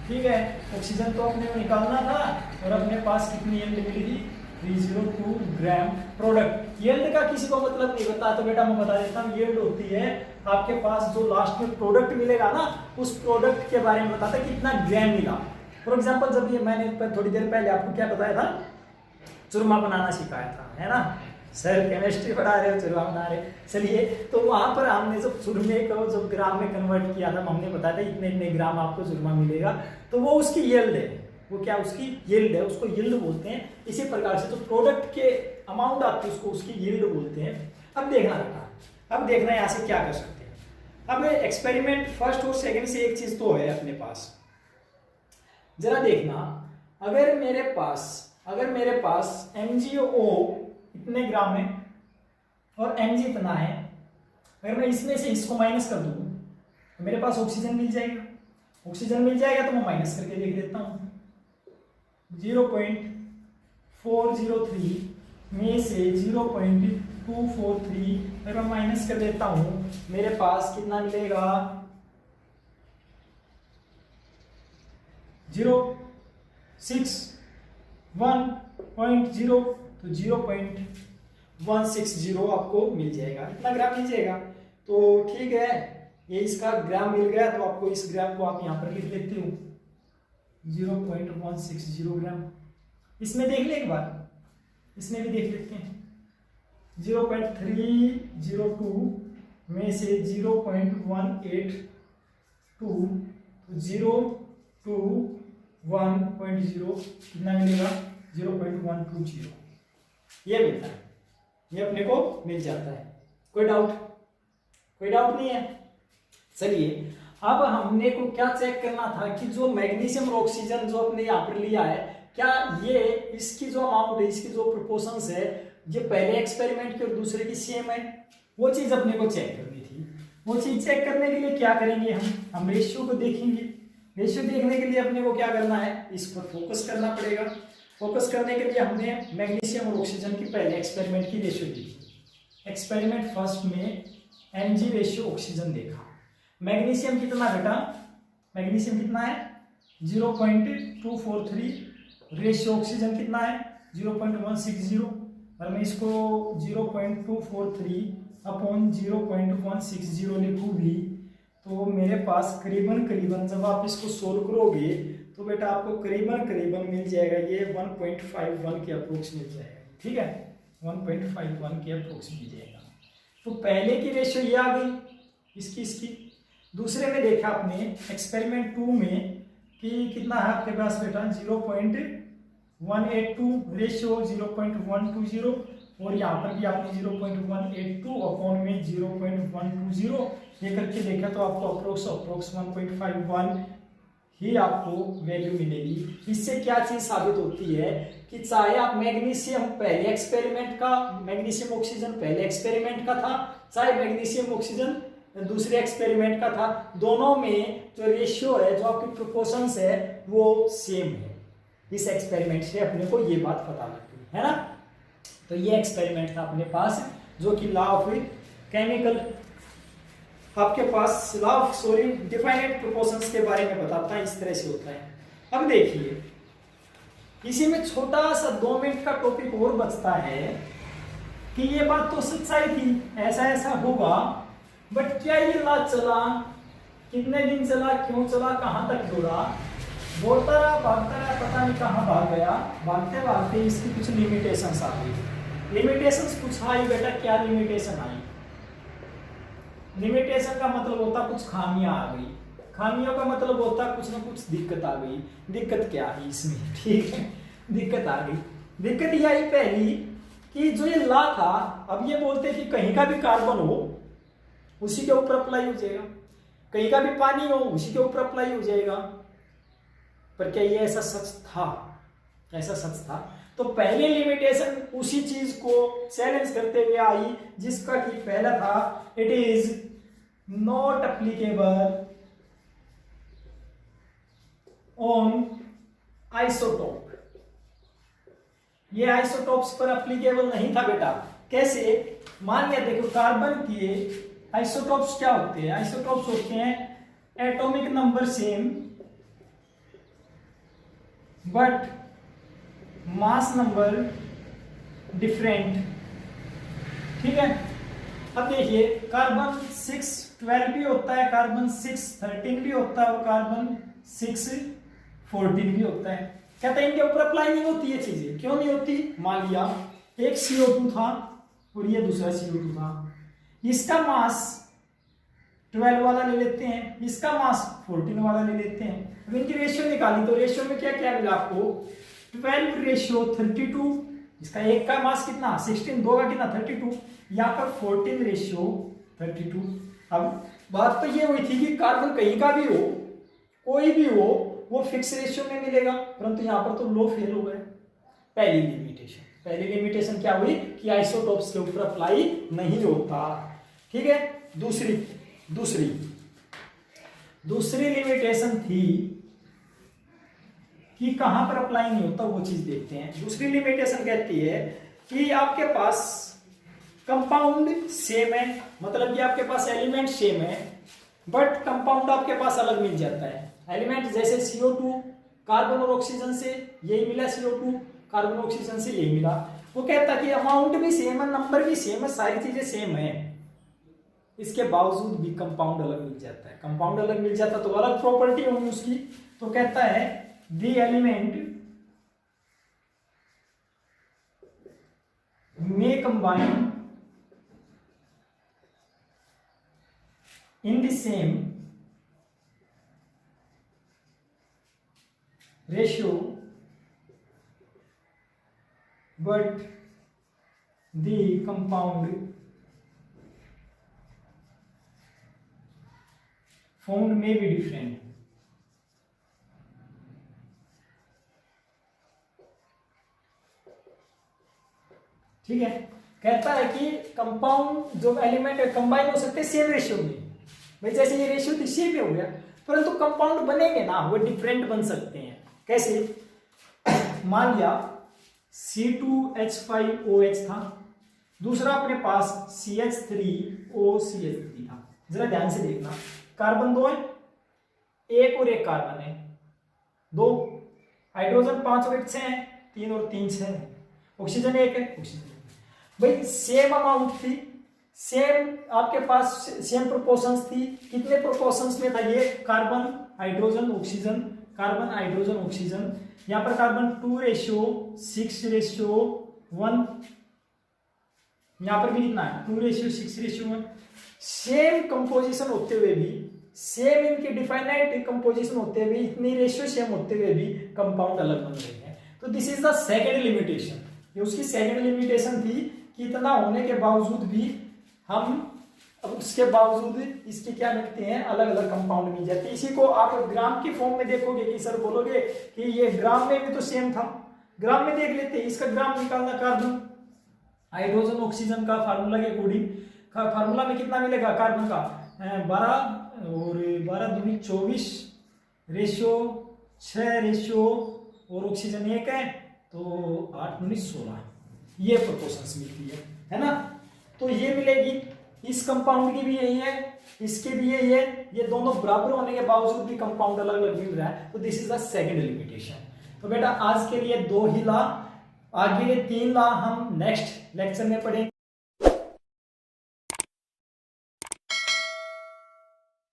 ठीक है, ऑक्सीजन तो अपने को निकालना था और अपने पास कितनी यील्ड मिलेगी 302 ग्राम प्रोडक्ट। यील्ड का किसी को मतलब नहीं पता तो बेटा मैं बता देता हूँ, यील्ड होती है आपके पास जो लास्ट में प्रोडक्ट मिलेगा ना, उस प्रोडक्ट के बारे में बताता है कितना ग्राम मिला। फॉर एग्जाम्पल जब ये मैंने थोड़ी देर पहले आपको क्या बताया था, चूरमा बनाना सिखाया था, है ना सर, केमिस्ट्री पढ़ा रहे हो चूरमा बना रहे। चलिए, तो वहां पर हमने जब चूरमे को जब ग्राम में कन्वर्ट किया था, हमने बताया था इतने इतने ग्राम आपको चूरमा मिलेगा, तो वो उसकी यील्ड है, वो क्या उसकी यील्ड है, उसको यील्ड बोलते हैं। इसी प्रकार से जो प्रोडक्ट के अमाउंट आती है उसको उसकी यील्ड बोलते हैं। अब देखना बेटा, अब देखना यहाँ से क्या कर सकते हैं। अब एक्सपेरिमेंट फर्स्ट और सेकंड से एक चीज तो है अपने पास, जरा देखना, अगर मेरे पास MgO इतने ग्राम है और Mg इतना है, अगर मैं इसमें से इसको माइनस कर दूं तो मेरे पास ऑक्सीजन मिल जाएगा। ऑक्सीजन मिल जाएगा तो मैं माइनस करके देख देता हूं, 0.403 में से 0.243 अगर मैं माइनस कर देता हूं, मेरे पास कितना मिलेगा 0.61.0, तो 0.160 आपको मिल जाएगा, इतना ग्राम मिल जाएगा। तो ठीक है, ये इसका ग्राम मिल गया, तो आपको इस ग्राम को आप यहाँ पर लिख लेते हो 0.160 ग्राम। इसमें देख ले एक बार, इसमें भी देख लेते हैं, 0.302 में से 0.182 तो 0.1.0 कितना मिलेगा 0.120, ये मिलता है, ये अपने को मिल जाता है। कोई डाउट नहीं है। चलिए, अब हमने को क्या चेक करना था कि जो मैग्नीशियम और ऑक्सीजन जो अपने यहाँ पर लिया है, क्या ये इसकी जो अमाउंट है, इसकी जो प्रोपोर्शंस है, ये पहले एक्सपेरिमेंट के और दूसरे की सेम है, वो चीज अपने को चेक करनी थी। वो चीज चेक करने के लिए क्या करेंगे, हम रेशियो को देखेंगे। रेशियो देखने के लिए अपने को क्या करना है, इस पर फोकस करना पड़ेगा। फोकस करने के लिए हमने मैग्नीशियम और ऑक्सीजन की पहले एक्सपेरिमेंट की रेशियो देखी। एक्सपेरिमेंट फर्स्ट में Mg रेशियो ऑक्सीजन देखा। मैग्नीशियम कितना बेटा, मैग्नीशियम कितना है 0.243, रेशियो ऑक्सीजन कितना है 0.160, और मैं इसको 0.243 अपॉन 0.160 लिखूँ भी, तो मेरे पास करीबन जब आप इसको सोल्व करोगे तो बेटा आपको करीबन मिल जाएगा, ये 1.51 के अप्रोक्स मिल जाएगा। ठीक है, 1.51 के अप्रोक्स मिल जाएगा। तो पहले की रेशियो ये आ गई, इसकी। दूसरे में देखा आपने एक्सपेरिमेंट 2 में कि कितना है आपके पास बेटा 0.182 रेशियो 0.120, और यहाँ पर भी आपने 0.182 अपॉन में 0.120 ये करके देखा, तो आपको अप्रोक्स 1.51 ही आपको वैल्यू मिलेगी। इससे क्या चीज साबित होती है कि चाहे आप मैग्नीशियम पहले एक्सपेरिमेंट का, मैग्नीशियम ऑक्सीजन पहले एक्सपेरिमेंट का था, चाहे मैग्नीशियम ऑक्सीजन दूसरे एक्सपेरिमेंट का था, दोनों में जो रेशियो है, जो आपकी प्रोपोर्शंस है, वो सेम है। इस एक्सपेरिमेंट से अपने को ये बात पता लगती है ना। तो ये एक्सपेरिमेंट था अपने पास, जो कि लॉ ऑफ केमिकल आपके पास डिफाइनेट प्रोपोर्शंस के बारे में बताता है, इस तरह से होता है। अब देखिए, इसी में छोटा सा 2 मिनट का टॉपिक और बचता है कि ये बात तो सच्चाई थी, ऐसा होगा, बट क्या ये लॉ चला, कितने दिन चला, क्यों चला, कहां तक जुड़ा, बोलता रहा, भागता रहा, पता नहीं कहां भाग गया। भागते भागते इसकी कुछ लिमिटेशंस आ गई। लिमिटेशंस कुछ आई बेटा, क्या लिमिटेशन आई, लिमिटेशन का मतलब होता कुछ खामियां आ गई, खामियों का मतलब होता कुछ ना कुछ दिक्कत आ गई। दिक्कत क्या है इसमें, ठीक है, दिक्कत आ गई। दिक्कत ये आई पहली कि जो ये लॉ था, अब ये बोलते कि कहीं का भी कार्बन हो उसी के ऊपर अप्लाई हो जाएगा, कहीं का भी पानी हो उसी के ऊपर अप्लाई हो जाएगा। पर क्या ये ऐसा सच था, ऐसा सच था? तो पहले लिमिटेशन उसी चीज को चैलेंज करते हुए आई, जिसका कि पहला था, it is not applicable on isotope. ये आइसोटोप्स पर एप्लीकेबल नहीं था बेटा। कैसे? मान लिया, देखो कार्बन के आइसोटोप्स क्या होते हैं? आइसोटोप्स होते हैं atomic number same but mass number different. ठीक है, अब देखिए कार्बन 6 12 भी होता है, कार्बन 6 13 भी होता है और कार्बन 6 14 भी होता है। कहते हैं इनके ऊपर अप्लाई नहीं होती ये चीजें। क्यों नहीं होती? मान लिया एक CO2 था और ये दूसरा CO2 था, इसका मास 12 वाला ले लेते हैं, इसका मास 14 वाला ले लेते हैं। अब इनकी रेशियो निकाली तो रेशियो में क्या क्या मिला आपको? 12:32, इसका एक का मास कितना 16, दो का कितना 32, यहाँ पर 14:32। अब बात तो ये हुई थी कि कार्बन कहीं का भी हो, कोई भी हो, वो फिक्स रेशियो में मिलेगा, परंतु यहाँ पर तो लो फेल हो गए। पहली लिमिटेशन क्या हुई कि आइसोटोप्स के ऊपर अप्लाई नहीं होता। ठीक है, दूसरी लिमिटेशन थी कि कहां पर अप्लाई नहीं होता, वो चीज देखते हैं। दूसरी लिमिटेशन कहती है कि आपके पास कंपाउंड सेम है, मतलब कि आपके पास एलिमेंट सेम है बट कंपाउंड आपके पास अलग मिल जाता है। एलिमेंट जैसे CO2 कार्बन और ऑक्सीजन से यही मिला, CO2 कार्बन ऑक्सीजन से यही मिला। वो कहता कि अमाउंट भी सेम है, नंबर भी सेम है, सारी चीजें सेम है, इसके बावजूद भी कंपाउंड अलग मिल जाता है। कंपाउंड अलग मिल जाता तो अलग प्रॉपर्टी होगी उसकी। तो कहता है the element may combine in the same ratio but the compound formed may be different। ठीक है, कहता है कि कंपाउंड जो एलिमेंट कंबाइन हो सकते हैं सेम रेशियो में। भाई जैसे ये रेशियो थी सेम हो गया, परंतु कंपाउंड बनेंगे ना वो डिफरेंट बन सकते हैं। कैसे? मान लिया C2H5OH था, दूसरा अपने पास CH3OCH3 था। जरा ध्यान से देखना, कार्बन 2 है, एक और एक कार्बन है, 2 हाइड्रोजन 5 और 1 6 है, 3 और 3 6 है, ऑक्सीजन 1 है, ऑक्सीजन भाई सेम अमाउंट थी, सेम आपके पास सेम प्रोपोर्शंस थी। कितने प्रोपोर्शंस में था ये? Carbon hydrogen oxygen, carbon hydrogen oxygen. यहाँ पर कार्बन 2:6:1, यहाँ पर भी कितना है 2:6:1। सेम कंपोजिशन होते हुए भी, सेम इनके डिफाइनाइट कंपोजिशन होते हुए, इतनी रेशियो सेम होते हुए भी कंपाउंड अलग बन रहे हैं। तो this is the second limitation. ये उसकी सेकेंड लिमिटेशन थी कि इतना होने के बावजूद भी हम, अब उसके बावजूद इसके क्या मिलते हैं, अलग अलग कंपाउंड मिल जाते हैं। इसी को आप ग्राम की फॉर्म में देखोगे कि सर बोलोगे कि ये ग्राम में भी तो सेम था, ग्राम में देख लेते हैं। इसका ग्राम निकालना, कार्बन हाइड्रोजन ऑक्सीजन का फार्मूला के अकॉर्डिंग, फार्मूला में कितना मिलेगा कार्बन का 12 और 12×2 = 24:6 और ऑक्सीजन 1 है तो 8×16 ये प्रोपोर्शंस मिलती है ना। तो ये मिलेगी, इस कंपाउंड की भी यही है, इसके भी यही है, ये दोनों बराबर होने के बावजूद भी कंपाउंड अलग अलग मिल रहा है। तो this is the second limitation. तो बेटा आज के लिए 2 ही लॉ, आगे के 3 लॉ हम नेक्स्ट लेक्चर में पढ़ेंगे।